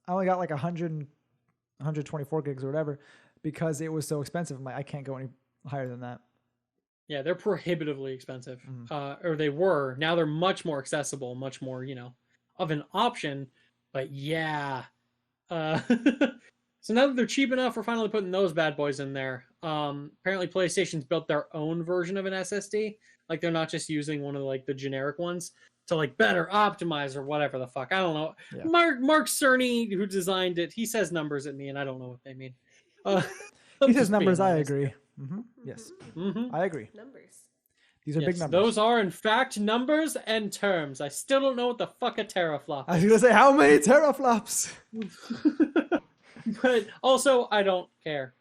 I only got like 124 gigs or whatever, because it was so expensive. I'm like, I can't go any higher than that. Yeah, they're prohibitively expensive, or they were. Now they're much more accessible, much more, of an option. But yeah, so now that they're cheap enough, we're finally putting those bad boys in there. Apparently, PlayStation's built their own version of an SSD. Like they're not just using one of like the generic ones to like better optimize or whatever the fuck. I don't know. Yeah. Mark Cerny, who designed it, he says numbers at me, and I don't know what they mean. He says numbers. I agree. Mm-hmm. Yes, I agree. Numbers. These are big numbers. Those are, in fact, numbers and terms. I still don't know what the fuck a teraflop is. I was going to say, how many teraflops? But also, I don't care.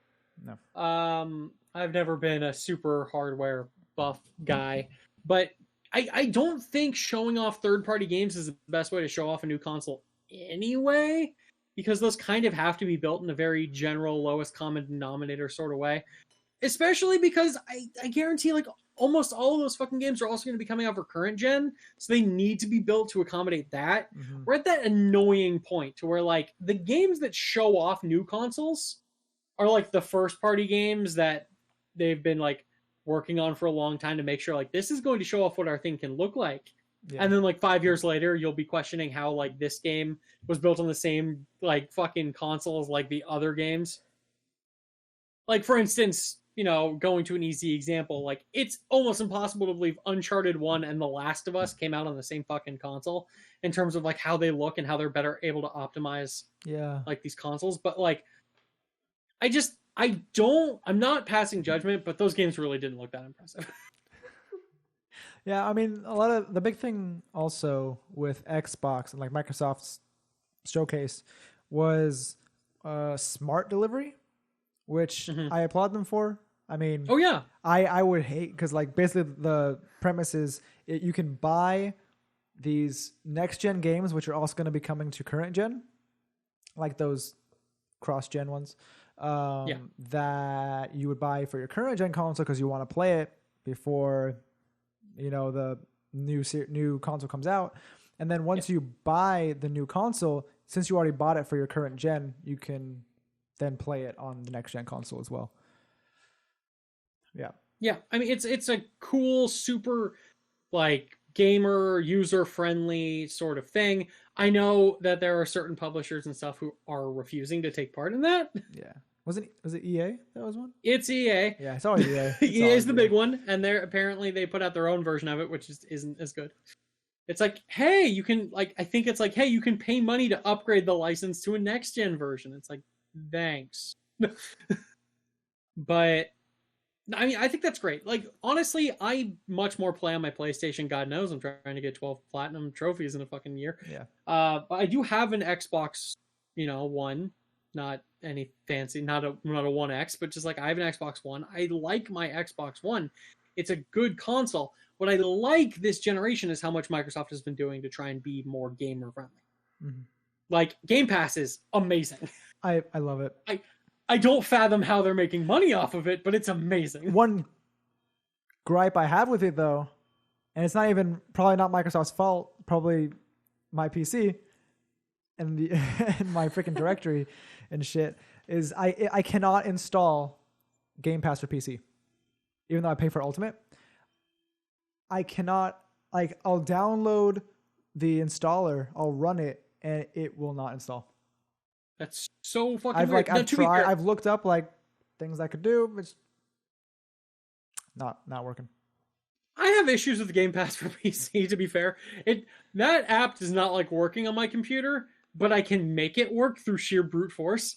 No. I've never been a super hardware buff guy. But I don't think showing off third-party games is the best way to show off a new console anyway. Because those kind of have to be built in a very general, lowest common denominator sort of way. Especially because I guarantee like almost all of those fucking games are also going to be coming out for current gen. So they need to be built to accommodate that. Mm-hmm. We're at that annoying point to where like the games that show off new consoles are like the first party games that they've been like working on for a long time to make sure like this is going to show off what our thing can look like. Yeah. And then like 5 years later, you'll be questioning how like this game was built on the same like fucking console as like the other games. Like for instance, going to an easy example, like it's almost impossible to believe Uncharted 1 and The Last of Us came out on the same fucking console in terms of like how they look and how they're better able to optimize like these consoles. But like, I'm not passing judgment, but those games really didn't look that impressive. Yeah, I mean, a lot of the big thing also with Xbox and like Microsoft's showcase was smart delivery, which Mhm. I applaud them for. I mean, Oh yeah, I would hate because like basically the premise is you can buy these next gen games, which are also going to be coming to current gen, like those cross gen ones, yeah, that you would buy for your current gen console because you want to play it before the new console comes out. And then yeah. once you buy the new console, since you already bought it for your current gen, you can then play it on the next gen console as well. Yeah. Yeah, I mean it's a cool, super like gamer user friendly sort of thing. I know that there are certain publishers and stuff who are refusing to take part in that. Yeah. Was it EA that was one? It's EA. Yeah, it's always EA. It's EA is always the EA. big one, and they're apparently they put out their own version of it, which isn't as good. It's like, hey, you can like I think it's like, hey, you can pay money to upgrade the license to a next gen version. It's like, thanks. But I mean, I think that's great. Like, honestly, I much more play on my PlayStation. God knows, I'm trying to get 12 platinum trophies in a fucking year. Yeah. But I do have an Xbox, One, not any fancy, not a One X, but just like I have an Xbox One. I like my Xbox One. It's a good console. What I like this generation is how much Microsoft has been doing to try and be more gamer friendly. Mm-hmm. Like Game Pass is amazing. I love it. I don't fathom how they're making money off of it, but it's amazing. One gripe I have with it though, and it's probably not Microsoft's fault, probably my PC and the and my freaking directory and shit, is I cannot install Game Pass for PC. Even though I pay for Ultimate, I cannot, like, I'll download the installer, I'll run it, and it will not install. That's so fucking I've weird. like I've tried, I've looked up like things I could do, but it's not working. I have issues with the Game Pass for PC, to be fair. That app does not like working on my computer, but I can make it work through sheer brute force.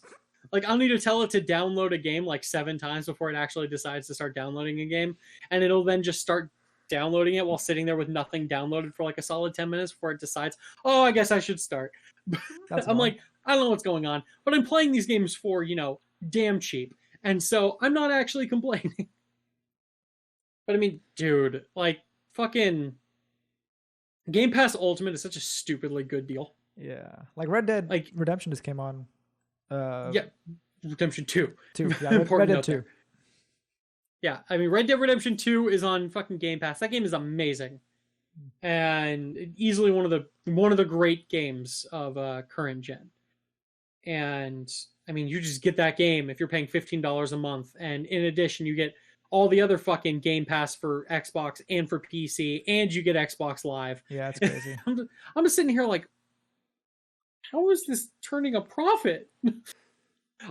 Like, I'll need to tell it to download a game like 7 times before it actually decides to start downloading a game, and it'll then just start downloading it while sitting there with nothing downloaded for like a solid 10 minutes before it decides, oh, I guess I should start. I'm like, I don't know what's going on, but I'm playing these games for, damn cheap. And so I'm not actually complaining. But I mean, dude, like, fucking Game Pass Ultimate is such a stupidly good deal. Yeah. Like Red Dead Redemption just came on. Yeah, Redemption 2. 2. Yeah, Red Dead 2. There. Yeah, I mean, Red Dead Redemption 2 is on fucking Game Pass. That game is amazing. And easily one of the great games of current gen. And I mean, you just get that game if you're paying $15 a month, and in addition, you get all the other fucking Game Pass for Xbox and for PC, and you get Xbox Live. Yeah, it's crazy. I'm just sitting here like, how is this turning a profit?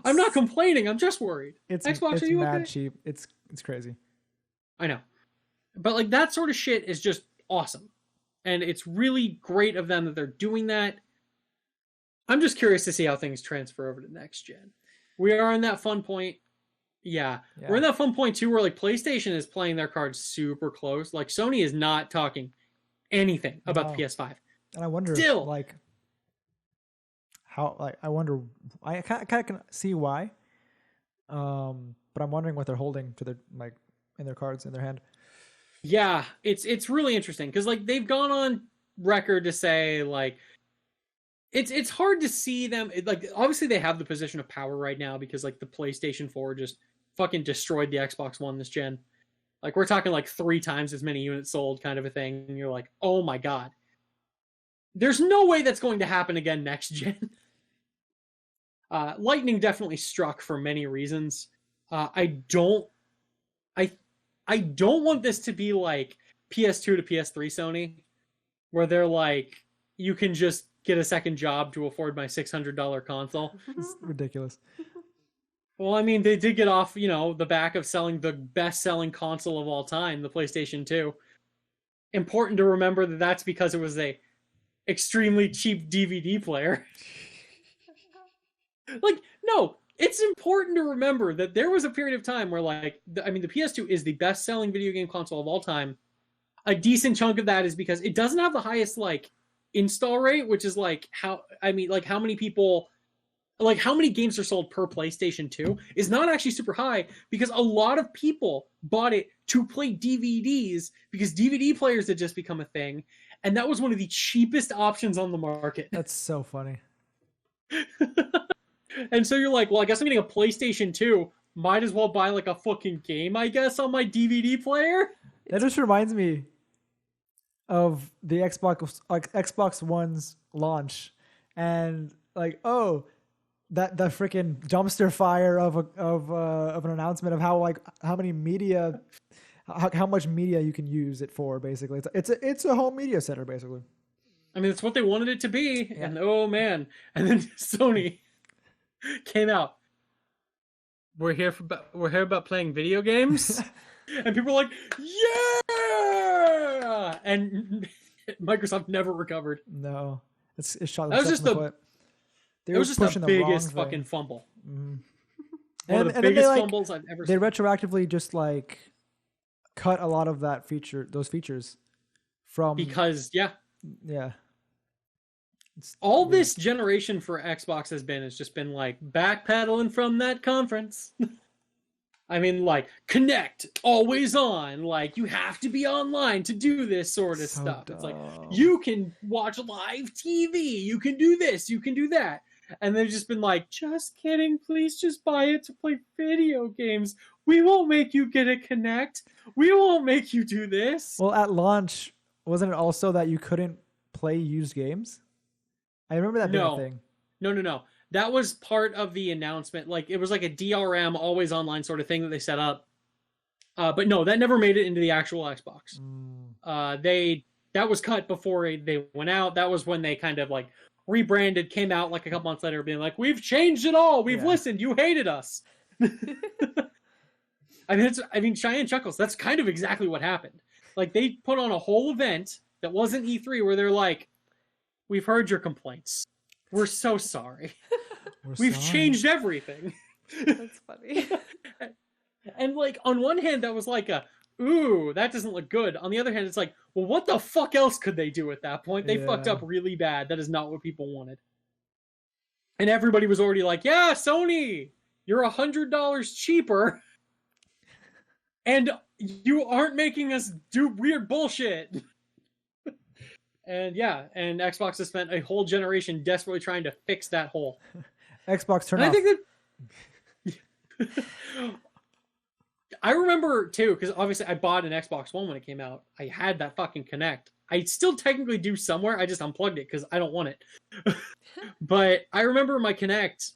I'm not complaining. I'm just worried. Xbox, it's are you mad okay? cheap. It's crazy. I know, but like that sort of shit is just awesome, and it's really great of them that they're doing that. I'm just curious to see how things transfer over to next gen. We are in that fun point. Yeah. We're in that fun point too, where like PlayStation is playing their cards super close. Like Sony is not talking anything about the PS5. And I wonder, still, like, how, like, I wonder, I kind of can see why, but I'm wondering what they're holding to their, like, in their cards in their hand. Yeah, it's really interesting because like they've gone on record to say like it's hard to see them like obviously they have the position of power right now because like the PlayStation 4 just fucking destroyed the Xbox One this gen. Like we're talking like 3 times as many units sold kind of a thing, and you're like, oh my god. There's no way that's going to happen again next gen. Lightning definitely struck for many reasons. I don't want this to be like PS2 to PS3 Sony, where they're like, you can just get a second job to afford my $600 console. It's ridiculous. Well, I mean, they did get off, the back of selling the best-selling console of all time, the PlayStation 2. Important to remember that that's because it was a extremely cheap DVD player. Like, no, it's important to remember that there was a period of time where, like, the PS2 is the best-selling video game console of all time. a decent chunk of that is because it doesn't have the highest like install rate, which is like how many people, like how many games are sold per PlayStation 2 is not actually super high, because a lot of people bought it to play DVDs because DVD players had just become a thing, and that was one of the cheapest options on the market. That's so funny. And so you're like, well, I guess I'm getting a PlayStation 2. Might as well buy like a fucking game, I guess, on my DVD player. That just reminds me of the Xbox One's launch, and like, oh, that freaking dumpster fire of an announcement of how many media, how much media you can use it for. Basically, it's a home media center, basically. I mean, it's what they wanted it to be, yeah. And oh man, and then Sony came out. We're here about playing video games, and people were like, yeah, and Microsoft never recovered. No, it's shot. That was just the biggest fucking fumble. Mm-hmm. One of the biggest fumbles I've ever seen. They retroactively just like cut a lot of those features from, because yeah. All this generation for Xbox has just been like backpedaling from that conference. I mean, like, Connect, always on. Like, you have to be online to do this sort of stuff. Dumb. It's like, you can watch live TV. You can do this. You can do that. And they've just been like, just kidding. Please just buy it to play video games. We won't make you get a Connect. We won't make you do this. Well, at launch, wasn't it also that you couldn't play used games? I remember that being a thing. No. That was part of the announcement. Like, it was like a DRM, always online sort of thing that they set up. But no, that never made it into the actual Xbox. That was cut before they went out. That was when they kind of like rebranded, came out like a couple months later, being like, "We've changed it all. We've listened. You hated us." I mean, Cheyenne chuckles. That's kind of exactly what happened. Like, they put on a whole event that wasn't E3 where they're like, "We've heard your complaints. We're so sorry. We've changed everything." That's funny. And like, on one hand, that was like ooh, that doesn't look good. On the other hand, it's like, well, what the fuck else could they do at that point? They fucked up really bad. That is not what people wanted. And everybody was already like, yeah, Sony, you're $100 cheaper. And you aren't making us do weird bullshit. And and Xbox has spent a whole generation desperately trying to fix that hole. Xbox turn off. I think that I remember too, because obviously I bought an Xbox One when it came out. I had that fucking Kinect. I still technically do somewhere. I just unplugged it because I don't want it. But I remember my Kinect,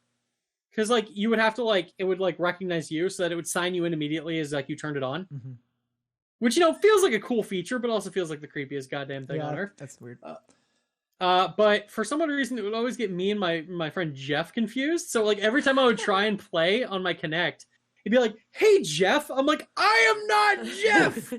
because like you would have to like, it would like recognize you so that it would sign you in immediately as like you turned it on. Mm-hmm. Which, you know, feels like a cool feature, but also feels like the creepiest goddamn thing on earth. That's weird. But for some other reason, it would always get me and my friend Jeff confused. So, like, every time I would try and play on my Kinect, he'd be like, "Hey, Jeff." I'm like, "I am not Jeff."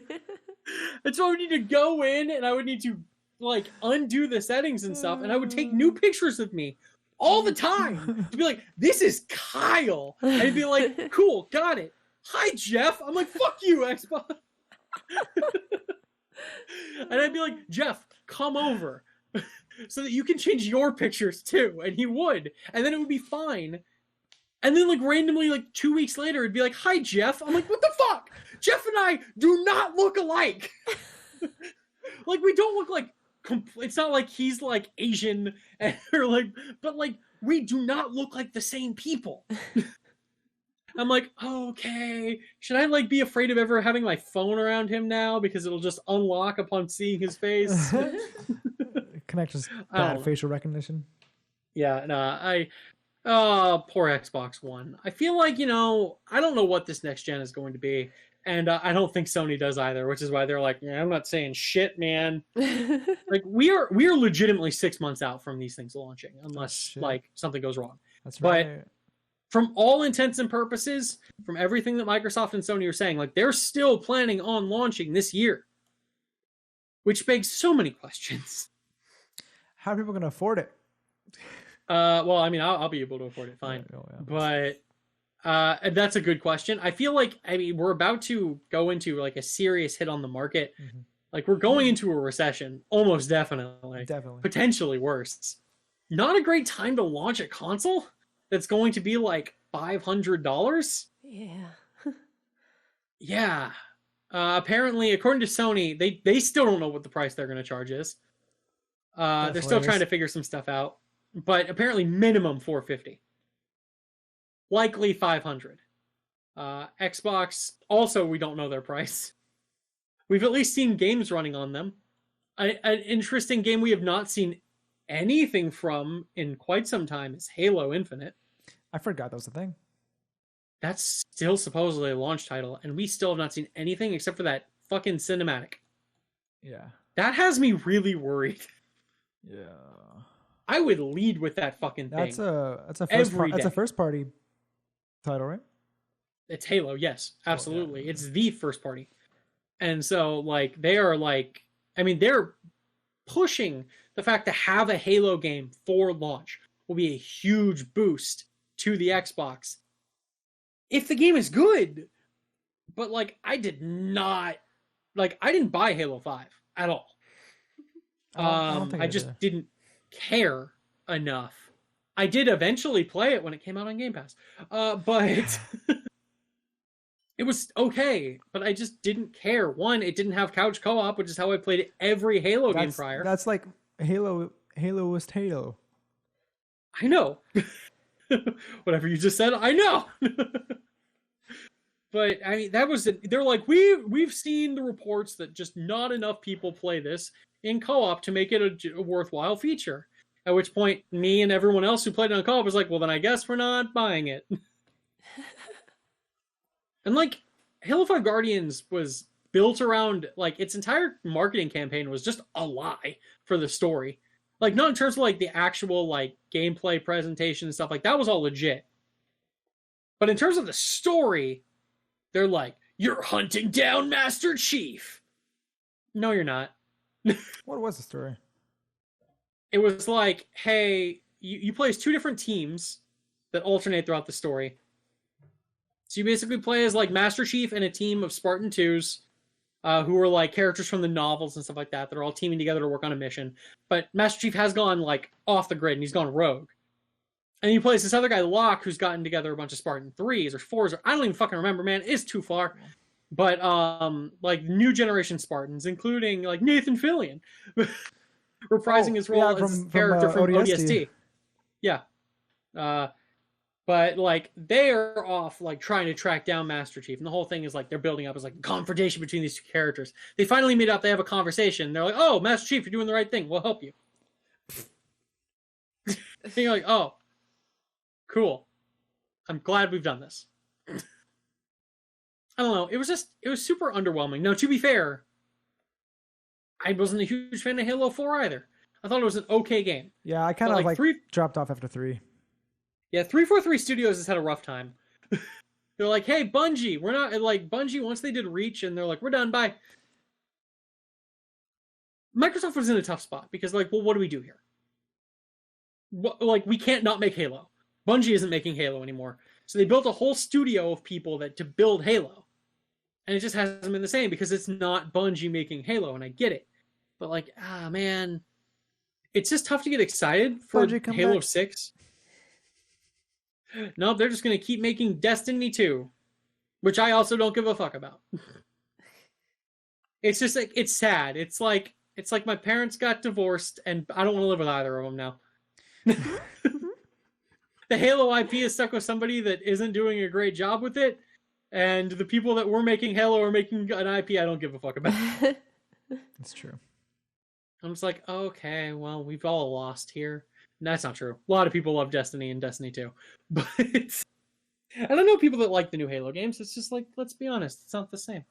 And so I would need to go in, and I would need to, like, undo the settings and stuff, and I would take new pictures of me all the time to be like, "This is Kyle." And he'd be like, "Cool, got it. Hi, Jeff." I'm like, "Fuck you, Xbox." And I'd be like, "Jeff, come over so that you can change your pictures too." And he would, and then it would be fine. And then like randomly, like 2 weeks later, it'd be like, "Hi, Jeff." I'm like, "What the fuck? Jeff and I do not look alike." Like, we don't look like it's not like he's like Asian or like, but like we do not look like the same people. I'm like, okay, should I like be afraid of ever having my phone around him now because it'll just unlock upon seeing his face? Connect just bad facial recognition. Yeah, no, poor Xbox One. I feel like, you know, I don't know what this next gen is going to be, and I don't think Sony does either, which is why they're like, "Yeah, I'm not saying shit, man." Like, we are legitimately 6 months out from these things launching, unless like something goes wrong. That's right. But from all intents and purposes, from everything that Microsoft and Sony are saying, like, they're still planning on launching this year, which begs so many questions. How are people going to afford it? Well, I mean, I'll be able to afford it, fine. But that's a good question. I feel like, I mean, we're about to go into like a serious hit on the market Like, we're going into a recession, almost definitely. Definitely. Potentially worse. Not a great time to launch a console that's going to be like $500. Yeah. Yeah. Apparently, according to Sony, they still don't know what the price they're going to charge is. They're still trying to figure some stuff out. But apparently minimum $450. Likely $500. Xbox, also we don't know their price. We've at least seen games running on them. An interesting game we have not seen anything from in quite some time is Halo Infinite. I forgot that was the thing. That's still supposedly a launch title, and we still have not seen anything except for that fucking cinematic. Yeah. That has me really worried. Yeah. I would lead with that fucking thing. That's a first party title, right? It's Halo, yes, absolutely. Oh, yeah. It's the first party. And so, like, they are like, I mean, they're pushing the fact to have a Halo game for launch will be a huge boost to the Xbox. If the game is good. But, like, I didn't buy Halo 5 at all. I just didn't care enough. I did eventually play it when it came out on Game Pass. But it was okay, but I just didn't care. One, it didn't have couch co-op, which is how I played every Halo game prior. That's like Halo was Halo. I know. Whatever you just said, I know. But I mean, they're like, we've seen the reports that just not enough people play this in co-op to make it a worthwhile feature. At which point, me and everyone else who played it on co-op was like, well, then I guess we're not buying it. And like, Halo 5 Guardians was built around, like, its entire marketing campaign was just a lie for the story. Like, not in terms of, like, the actual, like, gameplay presentation and stuff. Like, that was all legit. But in terms of the story, they're like, you're hunting down Master Chief. No, you're not. What was the story? It was like, hey, you play as two different teams that alternate throughout the story. So you basically play as, like, Master Chief and a team of Spartan 2s who are, like, characters from the novels and stuff like that are all teaming together to work on a mission. But Master Chief has gone, like, off the grid and he's gone rogue. And he plays this other guy, Locke, who's gotten together a bunch of Spartan 3s or 4s, or I don't even fucking remember, man. It's too far. But, like, new generation Spartans, including, like, Nathan Fillion, reprising his role as character from ODST. Yeah. But, like, they're off, like, trying to track down Master Chief. And the whole thing is, like, they're building up as, like, a confrontation between these two characters. They finally meet up. They have a conversation. They're like, oh, Master Chief, you're doing the right thing. We'll help you. And you're like, oh, cool. I'm glad we've done this. I don't know. It was super underwhelming. Now, to be fair, I wasn't a huge fan of Halo 4 either. I thought it was an okay game. Yeah, I kind of like dropped off after 3. Yeah, 343 Studios has had a rough time. They're like, hey, Bungie, we're not, like, Bungie, once they did Reach, and they're like, we're done, bye. Microsoft was in a tough spot, because, like, well, what do we do here? Like, we can't not make Halo. Bungie isn't making Halo anymore. So they built a whole studio of people to build Halo. And it just hasn't been the same, because it's not Bungie making Halo, and I get it. But, like, man, it's just tough to get excited for Halo 6. No, they're just going to keep making Destiny 2, which I also don't give a fuck about. It's just like, it's sad. It's like my parents got divorced and I don't want to live with either of them now. The Halo IP is stuck with somebody that isn't doing a great job with it. And the people that were making Halo are making an IP I don't give a fuck about. That's true. I'm just like, okay, well, we've all lost here. That's not true. A lot of people love Destiny and Destiny 2. But I don't know people that like the new Halo games. It's just like, let's be honest, it's not the same.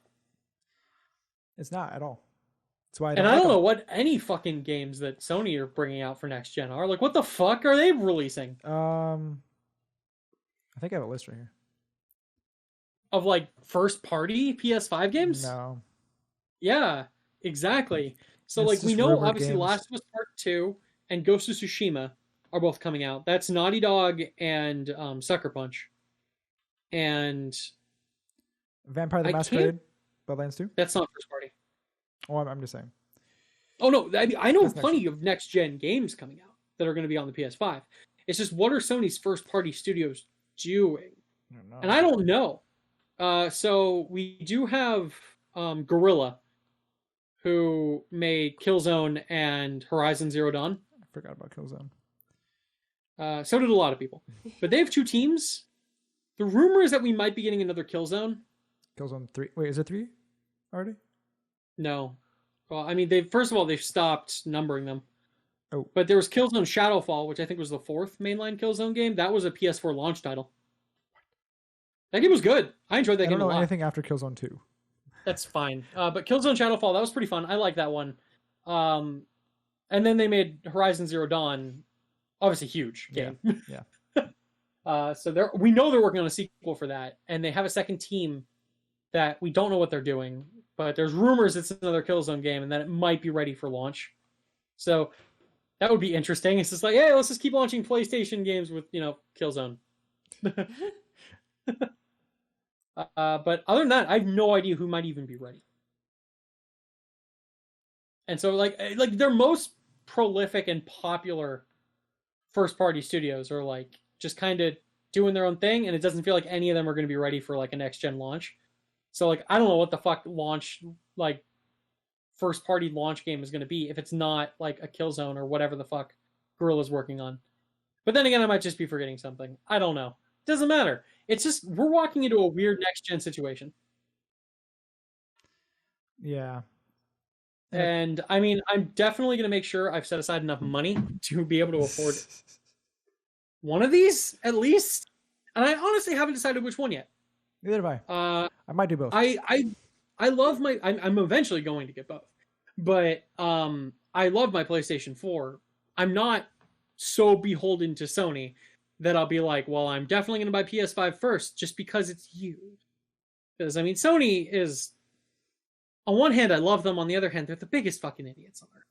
It's not at all. That's why I don't know what any fucking games that Sony are bringing out for next gen are. Like, what the fuck are they releasing? I think I have a list right here. Of, like, first party PS5 games? No. Yeah, exactly. So, It's like, we just know, rumored obviously, games. Last of Us Part 2 and Ghost of Tsushima are both coming out. That's Naughty Dog and Sucker Punch. And Vampire the Masquerade, Bloodlines 2? that's not first party. Oh, I'm just saying. Oh no, I know That's plenty of next gen games coming out that are going to be on the PS5. It's just what are Sony's first party studios doing? I don't know. And I don't know. So we do have Guerrilla, who made Killzone and Horizon Zero Dawn. I forgot about Killzone. So did a lot of people. But they have 2 teams. The rumor is that we might be getting another Killzone. Killzone 3. Wait, is it 3 already? No. Well, I mean, first of all, they've stopped numbering them. Oh. But there was Killzone Shadowfall, which I think was the 4th mainline Killzone game. That was a PS4 launch title. That game was good. I enjoyed that game a lot. I don't know anything after Killzone 2. That's fine. But Killzone Shadowfall, that was pretty fun. I like that one. And then they made Horizon Zero Dawn, obviously huge game. Yeah. So we know they're working on a sequel for that, and they have a second team that we don't know what they're doing, but there's rumors it's another Killzone game and that it might be ready for launch. So that would be interesting. It's just like, hey, let's just keep launching PlayStation games with, Killzone. But other than that, I have no idea who might even be ready. And so like their most prolific and popular first party studios are like just kind of doing their own thing, and it doesn't feel like any of them are going to be ready for like a next gen launch. So like I don't know what the fuck launch like first party launch game is going to be if it's not like a Killzone or whatever the fuck Guerrilla's working on. But then again, I might just be forgetting something. I don't know. Doesn't matter. It's just we're walking into a weird next gen situation. Yeah. And I mean, I'm definitely going to make sure I've set aside enough money to be able to afford one of these at least. And I honestly haven't decided which one yet. Neither have I. I might do both. I love my. I'm eventually going to get both, but I love my PlayStation 4. I'm not so beholden to Sony that I'll be like, well, I'm definitely going to buy PS5 first just because it's you. Because I mean, Sony is. On one hand, I love them. On the other hand, they're the biggest fucking idiots on earth.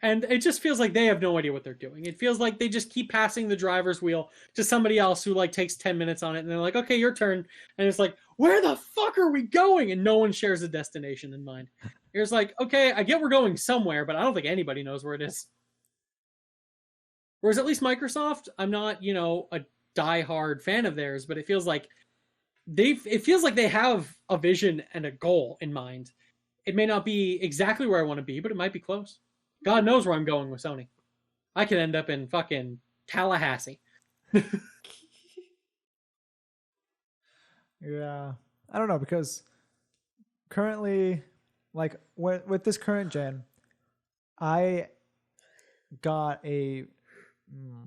And it just feels like they have no idea what they're doing. It feels like they just keep passing the driver's wheel to somebody else who like takes 10 minutes on it, and they're like, okay, your turn. And it's like, where the fuck are we going? And no one shares a destination in mind. It's like, okay, I get we're going somewhere, but I don't think anybody knows where it is. Whereas at least Microsoft, I'm not, a diehard fan of theirs, but it feels like they have a vision and a goal in mind. It may not be exactly where I want to be, but it might be close. God knows where I'm going with Sony. I could end up in fucking Tallahassee. Yeah. I don't know, because currently, like, with this current gen, I got actually,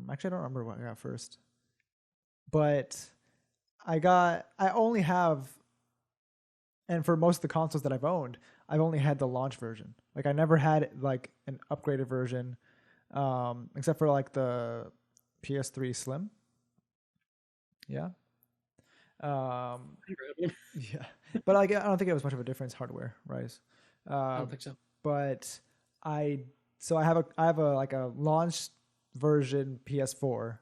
I don't remember what I got first. But I only have, and for most of the consoles that I've owned, I've only had the launch version. Like I never had like an upgraded version, except for like the PS3 Slim. Yeah. Yeah. But like I don't think it was much of a difference hardware wise. I don't think so. But I have a like a launch version PS4,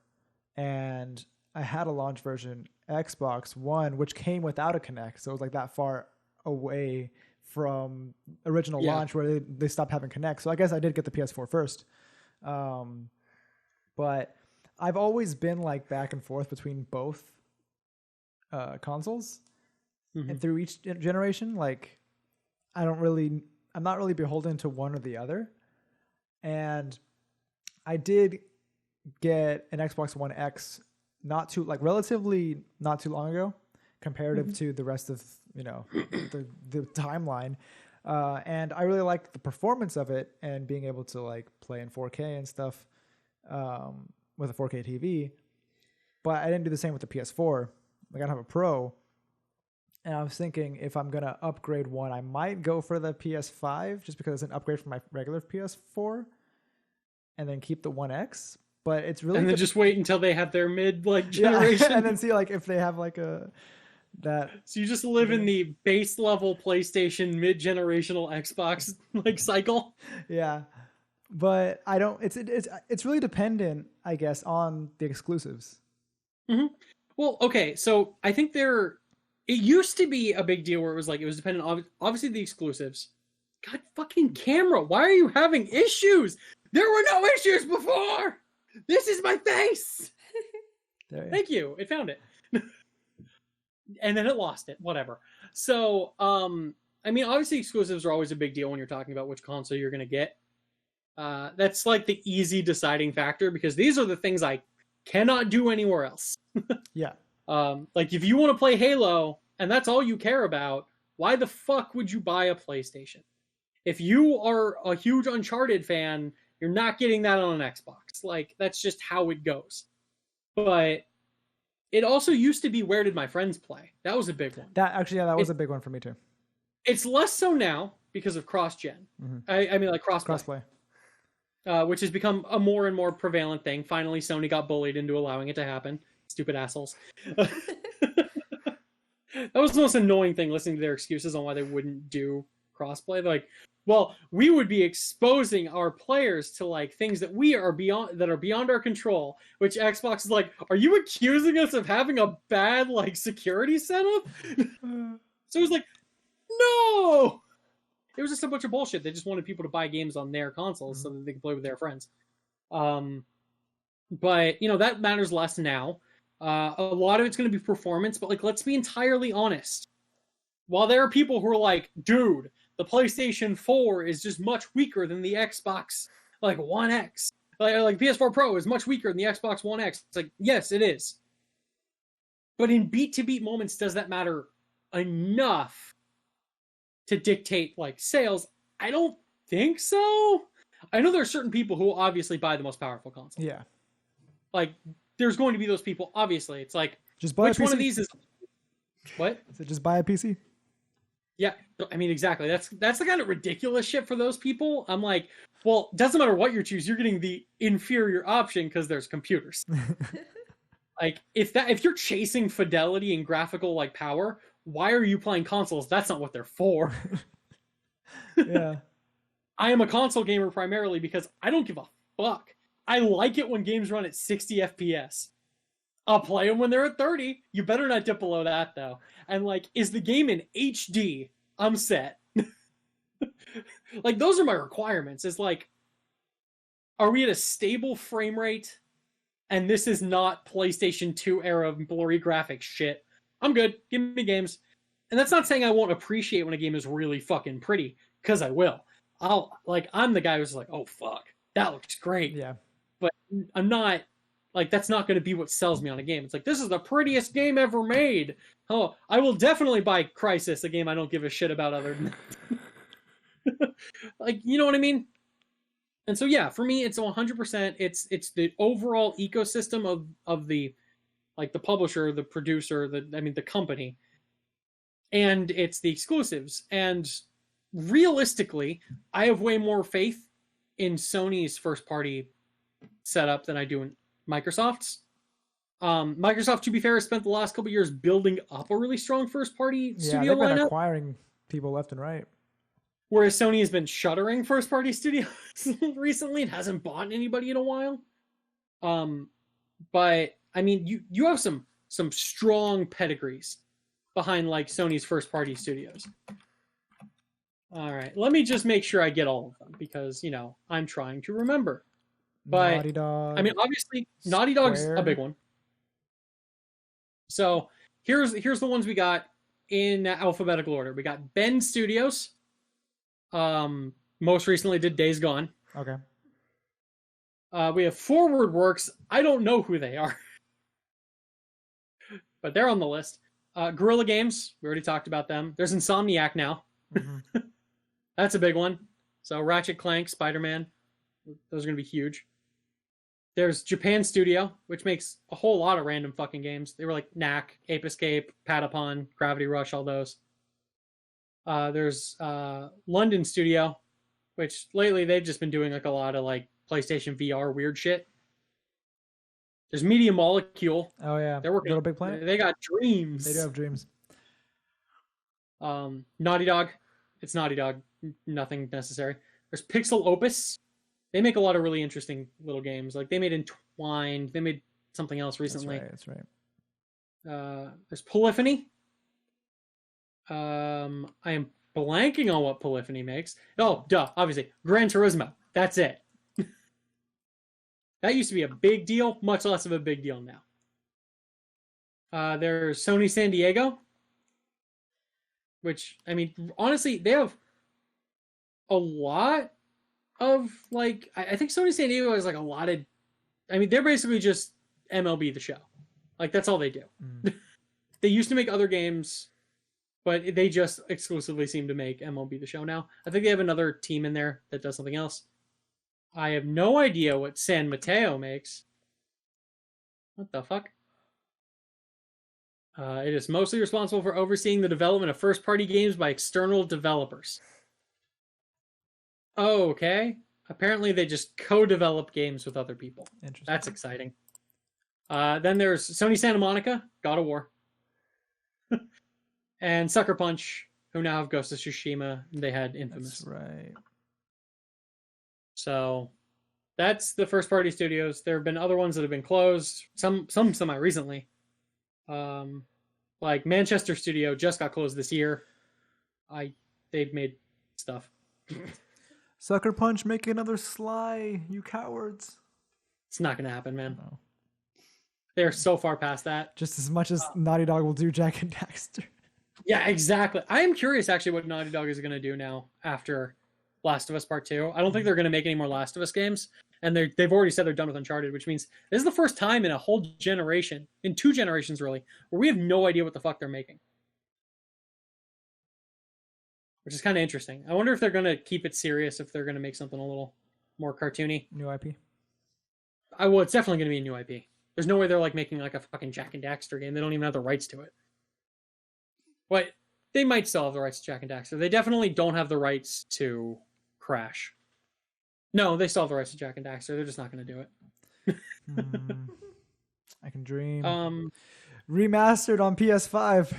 and I had a launch version Xbox One, which came without a Kinect, so it was like that far away from original launch where they stopped having Kinect. So I guess I did get the PS4 first. But I've always been like back and forth between both consoles, and through each generation, like I'm not really beholden to one or the other. And I did get an Xbox One X relatively not too long ago, comparative to the rest of the timeline, and I really like the performance of it and being able to like play in 4K and stuff with a 4K TV. But I didn't do the same with the PS4. Like I don't have a Pro, and I was thinking if I'm gonna upgrade one, I might go for the PS5 just because it's an upgrade from my regular PS4, and then keep the One X. But it's really and then just wait until they have their mid generation, and then see like if they have like that. So you just live in the base level PlayStation mid generational Xbox like cycle. Yeah, but I don't. It's really dependent, I guess, on the exclusives. Mm-hmm. Well, okay, so I think there It used to be a big deal where it was like, it was dependent on, obviously, the exclusives. God fucking camera, why are you having issues? There were no issues before! This is my face! Thank you, it found it. And then it lost it, whatever. So, I mean, obviously exclusives are always a big deal when you're talking about which console you're going to get. That's like the easy deciding factor, because these are the things I cannot do anywhere else. Yeah. Like, if you want to play Halo and that's all you care about, why the fuck would you buy a PlayStation? If you are a huge Uncharted fan, you're not getting that on an Xbox. Like, that's just how it goes. But it also used to be, where did my friends play? That was a big one. That was a big one for me too. It's less so now because of cross-gen. Mm-hmm. I mean, like Crossplay. Which has become a more and more prevalent thing. Finally, Sony got bullied into allowing it to happen. Stupid assholes. That was the most annoying thing, listening to their excuses on why they wouldn't do crossplay. They're like, well, we would be exposing our players to like things that are beyond our control. Which Xbox is like, are you accusing us of having a bad like security setup? So it was like, no. It was just a bunch of bullshit. They just wanted people to buy games on their consoles so that they could play with their friends. But you know, that matters less now. A lot of it's going to be performance, but like, let's be entirely honest. While there are people who are like, dude, the PlayStation 4 is just much weaker than the Xbox like One X. Like PS4 Pro is much weaker than the Xbox One X. It's like, yes, it is. But in beat-to-beat moments, does that matter enough to dictate like sales? I don't think so. I know there are certain people who will obviously buy the most powerful console. Yeah. Like, there's going to be those people. Obviously, it's like, just buy which a PC? one of these is what? So just buy a PC? Yeah, I mean, exactly. That's the kind of ridiculous shit for those people. I'm like, well, doesn't matter what you choose, you're getting the inferior option because there's computers. Like, if you're chasing fidelity and graphical like power, why are you playing consoles? That's not what they're for. Yeah. I am a console gamer primarily because I don't give a fuck. I like it when games run at 60 FPS. I'll play them when they're at 30. You better not dip below that, though. And, like, is the game in HD? I'm set. Like, those are my requirements. It's like, are we at a stable frame rate? And this is not PlayStation 2 era blurry graphics shit. I'm good. Give me games. And that's not saying I won't appreciate when a game is really fucking pretty, because I will. I'm the guy who's like, oh, fuck, that looks great. Yeah. But I'm not, like, that's not going to be what sells me on a game. It's like, this is the prettiest game ever made. Oh, I will definitely buy Crysis, a game I don't give a shit about other than that. Like, you know what I mean? And so, yeah, for me, it's 100%. It's the overall ecosystem of the, like, the publisher, the producer, the company. And it's the exclusives. And realistically, I have way more faith in Sony's first-party setup than I do in Microsoft's. Microsoft, to be fair, has spent the last couple of years building up a really strong first-party studio they've been lineup, acquiring people left and right. whereas Sony has been shuttering first-party studios recently and hasn't bought anybody in a while. But I mean, you have some strong pedigrees behind like Sony's first-party studios. All right, let me just make sure I get all of them because, you know, I'm trying to remember. But Naughty Dog. I mean, obviously, Naughty Dog's a big one. So here's the ones we got in alphabetical order. We got Bend Studios. Most recently did Days Gone. Okay. We have Forward Works. I don't know who they are, but they're on the list. Guerrilla Games. We already talked about them. There's Insomniac now. Mm-hmm. That's a big one. So Ratchet Clank, Spider-Man. Those are going to be huge. There's Japan Studio, which makes a whole lot of random fucking games. They were like Knack, Ape Escape, Patapon, Gravity Rush, all those. There's London Studio, which lately they've just been doing like a lot of like PlayStation VR weird shit. There's Media Molecule. Oh yeah, they're working. Little Big Planet. They got Dreams. They do have Dreams. Naughty Dog. It's Naughty Dog. Nothing necessary. There's Pixel Opus. They make a lot of really interesting little games. Like they made Entwined. They made something else recently. That's right. There's Polyphony. I am blanking on what Polyphony makes. Oh, duh, obviously. Gran Turismo. That's it. That used to be a big deal, much less of a big deal now. There's Sony San Diego, which, I mean, honestly, they have a lot of, like, I think Sony San Diego has, like, a lot of, I mean, they're basically just MLB The Show. Like, that's all they do. They used to make other games, but they just exclusively seem to make MLB The Show now. I think they have another team in there that does something else. I have no idea what San Mateo makes. What the fuck? It is mostly responsible for overseeing the development of first-party games by external developers. Oh, okay. Apparently they just co-develop games with other people. Interesting. That's exciting. Then there's Sony Santa Monica, God of War. And Sucker Punch, who now have Ghost of Tsushima. They had Infamous. That's right. So that's the first-party studios. There have been other ones that have been closed, some semi-recently. Like Manchester Studio just got closed this year. They've made stuff. Sucker Punch, make another Sly, you cowards. It's not gonna happen, man. No. They're so far past that. Just as much as Naughty Dog will do Jak and Daxter. Yeah, exactly. I am curious actually what Naughty Dog is gonna do now after Last of Us Part 2. I don't think they're gonna make any more Last of Us games. And they've already said they're done with Uncharted, which means this is the first time in a whole generation, in 2 generations really, where we have no idea what the fuck they're making. Which is kind of interesting. I wonder if they're going to keep it serious, if they're going to make something a little more cartoony. New IP? Well, it's definitely going to be a new IP. There's no way they're like making like a fucking Jak and Daxter game. They don't even have the rights to it. But they might still have the rights to Jak and Daxter. They definitely don't have the rights to Crash. No, they still have the rights to Jak and Daxter. They're just not going to do it. I can dream. Remastered on PS5.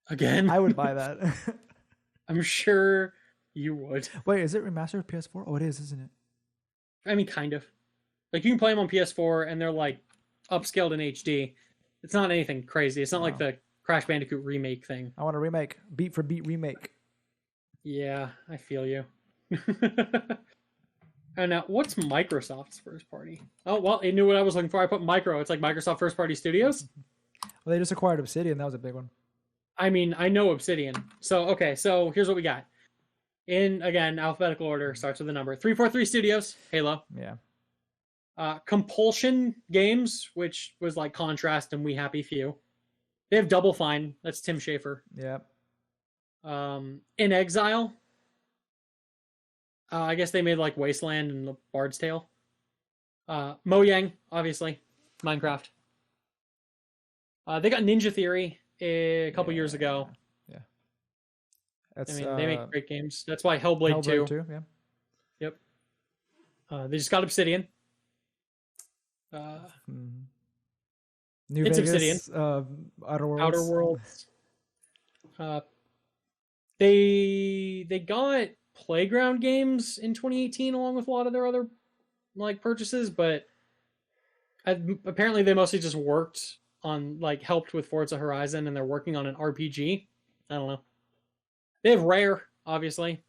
Again? I would buy that. I'm sure you would. Wait, is it remastered PS4? Oh, it is, isn't it? I mean, kind of. Like, you can play them on PS4, and they're, like, upscaled in HD. It's not anything crazy. It's not like the Crash Bandicoot remake thing. I want a remake. Beat for beat remake. Yeah, I feel you. And now, what's Microsoft's first party? Oh, well, it knew what I was looking for. I put Micro. It's like Microsoft First Party Studios. Well, they just acquired Obsidian. That was a big one. I mean, I know Obsidian. So, okay, so here's what we got. In, again, alphabetical order, starts with a number. 343 Studios, Halo. Yeah. Compulsion Games, which was like Contrast and We Happy Few. They have Double Fine. That's Tim Schafer. Yep. In Exile. I guess they made like Wasteland and The Bard's Tale. Mojang, obviously. Minecraft. They got Ninja Theory a couple years ago. Yeah. That's, I mean, they make great games. That's why Hellblade 2. Yeah. Yep. They just got Obsidian. New it's Vegas, Obsidian. Outer Worlds. Outer Worlds. They got Playground Games in 2018 along with a lot of their other like purchases, but apparently they mostly just worked on like helped with Forza Horizon, and they're working on an RPG. I don't know. They have Rare, obviously.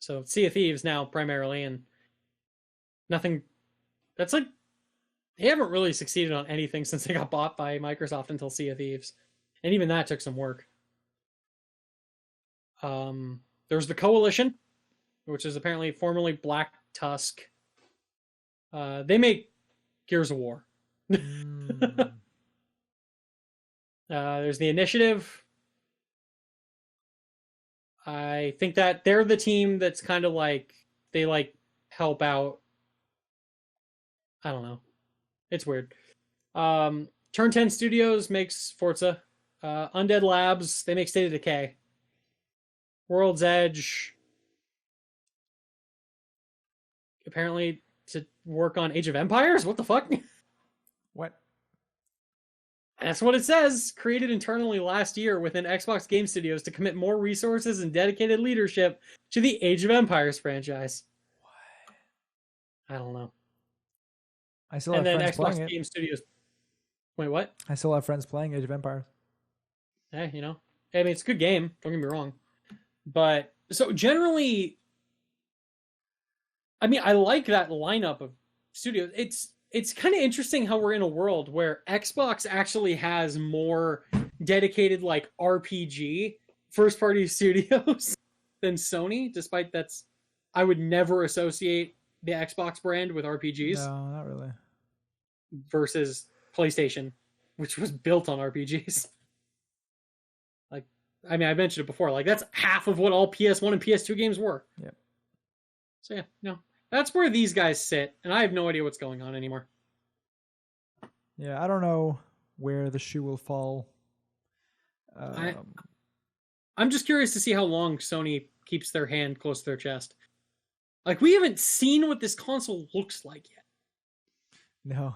So Sea of Thieves now primarily, and nothing. That's like they haven't really succeeded on anything since they got bought by Microsoft until Sea of Thieves, and even that took some work. There's the Coalition, which is apparently formerly Black Tusk. They make Gears of War. There's the Initiative. I think that they're the team that's kind of like they like help out. I don't know. It's weird. Turn 10 Studios makes Forza. Undead Labs, they make State of Decay. World's Edge, apparently to work on Age of Empires? What the fuck? What? That's what it says. Created internally last year within Xbox Game Studios to commit more resources and dedicated leadership to the Age of Empires franchise. What? I don't know. I still have friends playing Xbox it. Game Studios. Wait, what? I still have friends playing Age of Empires. hey, you know, I mean, it's a good game. Don't get me wrong, but so generally, I mean, I like that lineup of studios. It's kind of interesting how we're in a world where Xbox actually has more dedicated like RPG first party studios than Sony, despite I would never associate the Xbox brand with RPGs. No, not really. Versus PlayStation, which was built on RPGs. Like, I mean, I mentioned it before. Like, that's half of what all PS1 and PS2 games were. Yep. So yeah, no, that's where these guys sit, and I have no idea what's going on anymore. Yeah, I don't know where the shoe will fall. I'm just curious to see how long Sony keeps their hand close to their chest. Like, we haven't seen what this console looks like yet. No.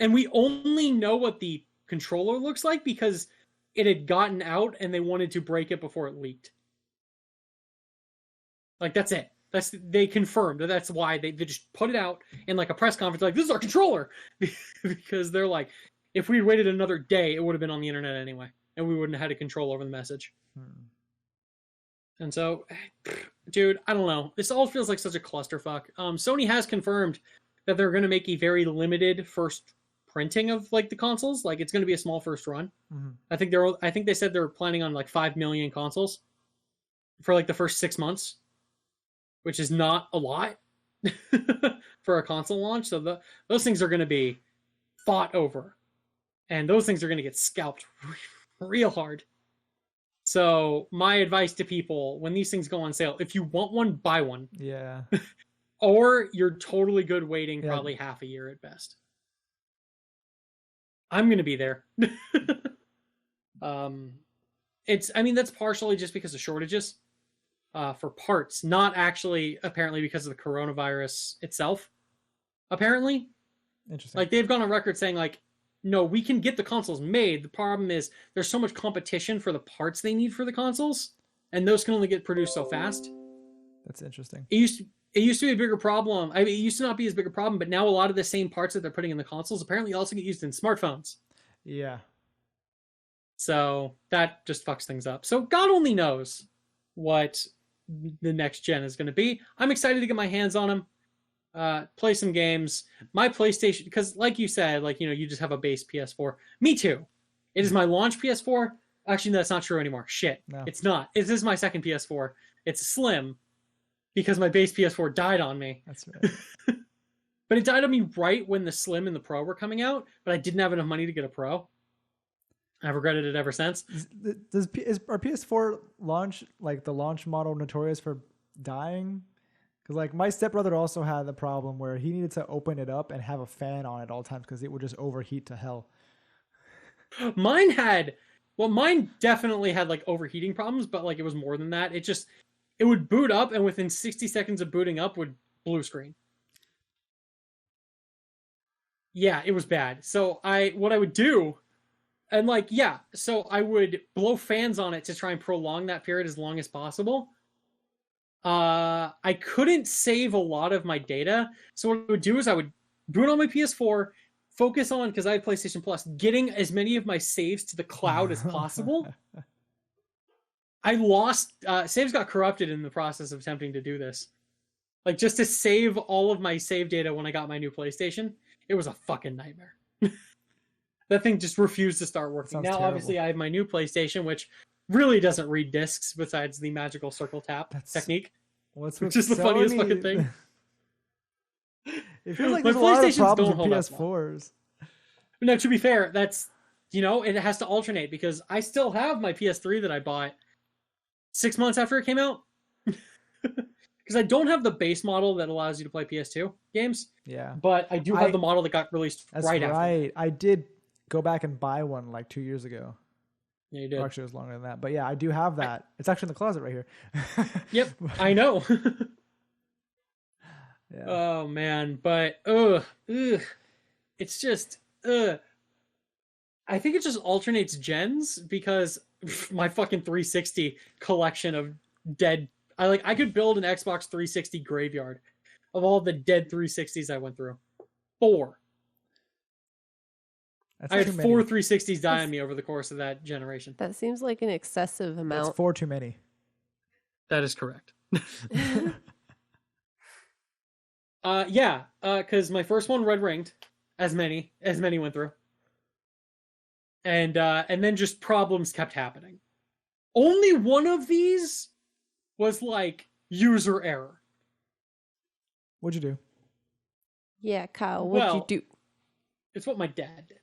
And we only know what the controller looks like because it had gotten out and they wanted to break it before it leaked. Like, that's it. They confirmed that that's why they just put it out in like a press conference, like, this is our controller. Because they're like, if we'd waited another day, it would have been on the internet anyway. And we wouldn't have had a control over the message. And so, dude, I don't know. This all feels like such a clusterfuck. Sony has confirmed that they're going to make a very limited first printing of like the consoles. Like, it's going to be a small first run. Mm-hmm. I think they said they're planning on like 5 million consoles for like the first 6 months, which is not a lot for a console launch. So those things are going to be fought over, and those things are going to get scalped real hard. So my advice to people, when these things go on sale, if you want one, buy one. Yeah. Or you're totally good waiting probably half a year at best. I'm going to be there. I mean, that's partially just because of shortages for parts, not actually apparently because of the coronavirus itself. Apparently. Interesting. Like, they've gone on record saying like, no, we can get the consoles made. The problem is there's so much competition for the parts they need for the consoles, and those can only get produced so fast. That's interesting. It used to be a bigger problem. I mean, it used to not be as big a problem, but now a lot of the same parts that they're putting in the consoles apparently also get used in smartphones. Yeah. So that just fucks things up. So God only knows what the next gen is going to be. I'm excited to get my hands on them. Play some games. My PlayStation, because like you said, like, you know, you just have a base PS4. Me too. It is my launch PS4. Actually, that's not true anymore. Shit. No. It's not. This is my second PS4. It's slim because my base PS4 died on me. That's right. But it died on me right when the Slim and the Pro were coming out, but I didn't have enough money to get a Pro. I've regretted it ever since. Is our PS4 launch, like the launch model, notorious for dying? Because like my stepbrother also had the problem where he needed to open it up and have a fan on at all times because it would just overheat to hell. Mine definitely had like overheating problems, but like it was more than that. It would boot up, and within 60 seconds of booting up would blue screen. Yeah, it was bad. So what I would do, and like, yeah, so I would blow fans on it to try and prolong that period as long as possible. I couldn't save a lot of my data. So what I would do is I would boot on my PS4, focus on, because I had PlayStation Plus, getting as many of my saves to the cloud as possible. I lost, saves got corrupted in the process of attempting to do this. Like, just to save all of my save data when I got my new PlayStation, it was a fucking nightmare. That thing just refused to start working. Now, terrible. Obviously, I have my new PlayStation, which really doesn't read discs besides the magical circle tap technique. Which is the funniest fucking thing. It feels like there's a lot of problems with PS4s. No, to be fair, that's, you know, it has to alternate because I still have my PS3 that I bought 6 months after it came out. Because I don't have the base model that allows you to play PS2 games. Yeah. But I do have the model that got released right after. Right. I did go back and buy one like 2 years ago. Yeah, you did. Or actually, it was longer than that. But yeah, I do have that. It's actually in the closet right here. Yep, I know. Yeah. Oh, man. But, it's just, I think it just alternates gens because my fucking 360 collection of dead, I could build an Xbox 360 graveyard of all the dead 360s I went through. 4. I had too 4 many. 360s die on me over the course of that generation. That seems like an excessive That's amount. 4 too many. That is correct. Because my first one red ringed, as many went through, and then just problems kept happening. Only one of these was like user error. What'd you do? Yeah, Kyle, what'd you do? It's what my dad did.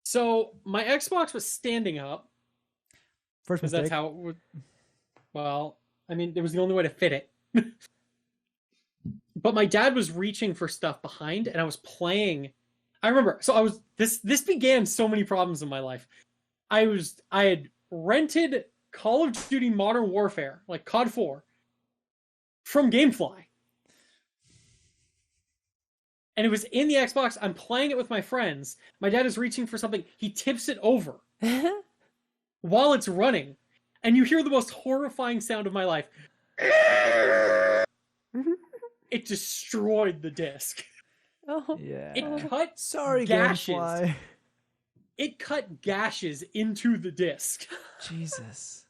So my Xbox was standing up. First Because mistake. that's how it would. Well, I mean, it was the only way to fit it. But my dad was reaching for stuff behind, and I was playing. I remember. So I was. This began so many problems in my life. I had rented Call of Duty Modern Warfare, like COD 4, from GameFly. And it was in the Xbox. I'm playing it with my friends. My dad is reaching for something. He tips it over while it's running. And you hear the most horrifying sound of my life. It destroyed the disc. Oh. Yeah. It cut Sorry, gashes. Gamefly. It cut gashes into the disc. Jesus.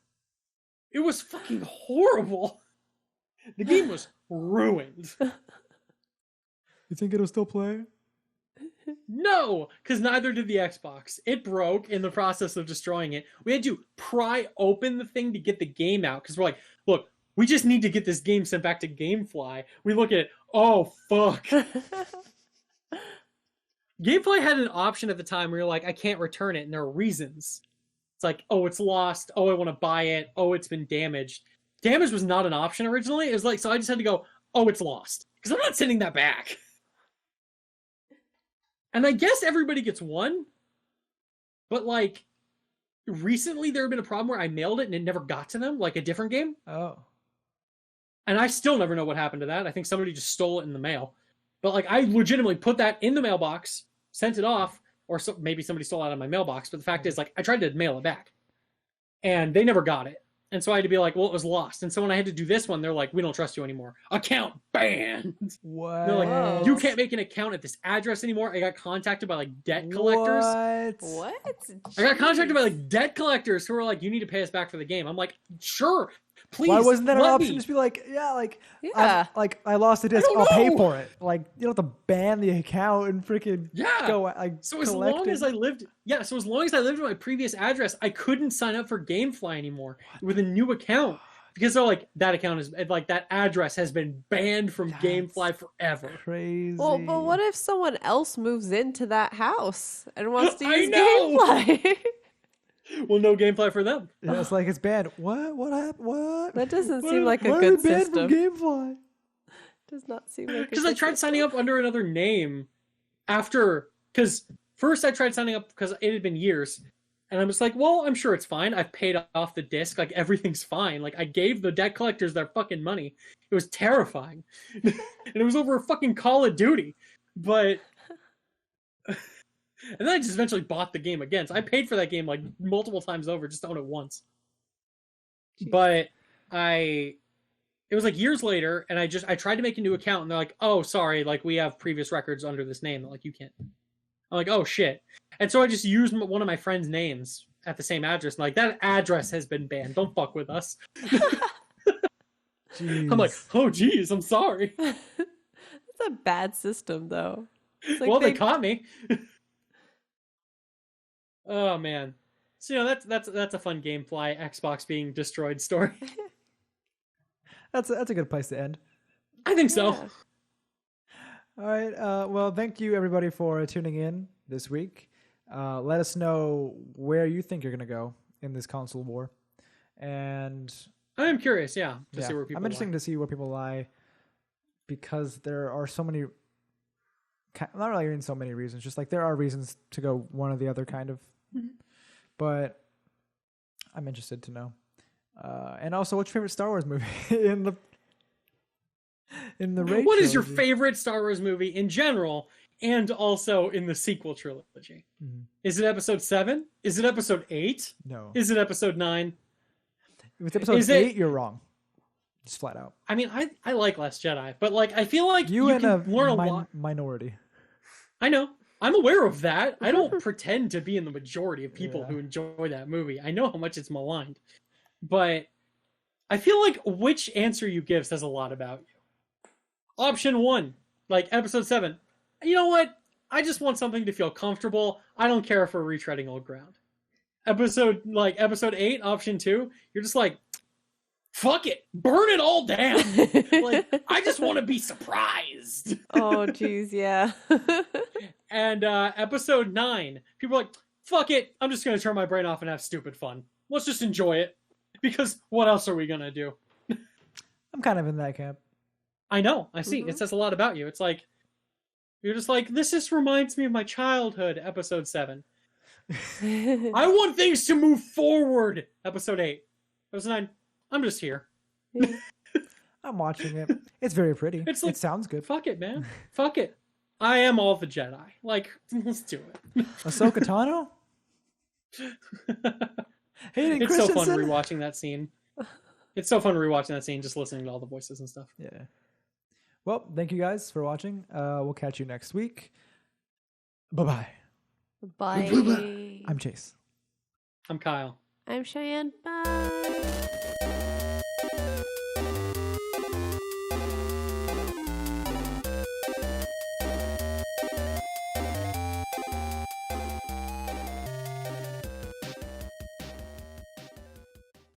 It was fucking horrible. The game was ruined. You think it'll still play? No, because neither did the Xbox. It broke in the process of destroying it. We had to pry open the thing to get the game out because we're like, look, we just need to get this game sent back to GameFly. We look at it, oh, fuck. GameFly had an option at the time where you're like, I can't return it, and there are reasons. It's like, oh, it's lost. Oh, I want to buy it. Oh, it's been damaged. Damage was not an option originally. It was like, so I just had to go, oh, it's lost. Because I'm not sending that back. And I guess everybody gets one. But, like, recently there had been a problem where I mailed it and it never got to them, like a different game. Oh. And I still never know what happened to that. I think somebody just stole it in the mail. But, like, I legitimately put that in the mailbox, sent it off, or maybe somebody stole it out of my mailbox. But the fact is, like, I tried to mail it back. And they never got it. And so I had to be like, well, it was lost. And so when I had to do this one, they're like, we don't trust you anymore. Account banned. What? They're like, you can't make an account at this address anymore. I got contacted by like debt collectors. What? I got contacted by like debt collectors who were like, you need to pay us back for the game. I'm like, sure, please. Why wasn't that an let option? me. Just be like, yeah, like, Yeah. I lost the disc. don't I'll pay know. for it. Like, you don't have to ban the account and freaking Yeah. go like. So as collect long it. as I lived, so as long as I lived at my previous address, I couldn't sign up for GameFly anymore with a new account because they're like, that account is like that address has been banned from That's GameFly forever. Crazy. Well, but what if someone else moves into that house and wants to I use know. GameFly? Well, no GameFly for them. Yeah, it's like it's banned. What? What happened? What? That doesn't Why- seem like a why are good we banned system. from GameFly? Does not seem like a Because I good tried signing up under another name because first I tried signing up because it had been years. And I was like, well, I'm sure it's fine. I've paid off the disc. Like, everything's fine. Like, I gave the debt collectors their fucking money. It was terrifying. And it was over a fucking Call of Duty. But... And then I just eventually bought the game again. So I paid for that game, like, multiple times over just to own it once. Jeez. But it was, like, years later, and I tried to make a new account, and they're like, oh, sorry, like, we have previous records under this name. Like, you can't... I'm like, oh, shit. And so I just used one of my friends' names at the same address. And like, that address has been banned. Don't fuck with us. I'm like, oh, geez, I'm sorry. That's a bad system, though. It's like Well, they caught me. Oh, man. So, you know, that's a fun GameFly Xbox being destroyed story. That's a good place to end. I think so. Yeah. All right. Well, thank you everybody for tuning in this week. Let us know where you think you're gonna go in this console war, and I am curious, to yeah, see where people I'm interested lie. to see where people lie because there are so many. Not really even so many reasons. Just like there are reasons to go one or the other, kind of. Mhm. But I'm interested to know. And also, what's your favorite Star Wars movie in the raid What is your trilogy? favorite Star Wars movie in general, and also in the sequel trilogy? Mhm. Is it Episode 7? Is it Episode 8? No. Is it Episode 9? If it's episode is it- 8, you're wrong. Just flat out. I mean, I like Last Jedi, but like I feel like You and can a learn a lot. minority. I know, I'm aware of that. I don't pretend to be in the majority of people Yeah. who enjoy that movie. I know how much it's maligned. But I feel like which answer you give says a lot about you. Option 1, like episode 7. You know what? I just want something to feel comfortable. I don't care if we're retreading old ground. Episode 8, option 2, you're just like, fuck it, burn it all down. Like, I just want to be surprised. Oh, geez, yeah. And episode 9, people are like, fuck it, I'm just gonna turn my brain off and have stupid fun. Let's just enjoy it. Because what else are we gonna do? I'm kind of in that camp. I know, I see. Mhm. It says a lot about you. It's like, you're just like, this just reminds me of my childhood, episode 7. I want things to move forward, episode 8. Episode 9, I'm just here. I'm watching it. It's very pretty. It's like, it sounds good. Fuck it, man. Fuck it. I am all the Jedi. Like, let's do it. Ahsoka Tano? Hayden It's so fun Christensen? rewatching that scene. It's so fun rewatching that scene, just listening to all the voices and stuff. Yeah. Well, thank you guys for watching. We'll catch you next week. Bye-bye. Bye. I'm Chase. I'm Kyle. I'm Cheyenne. Bye.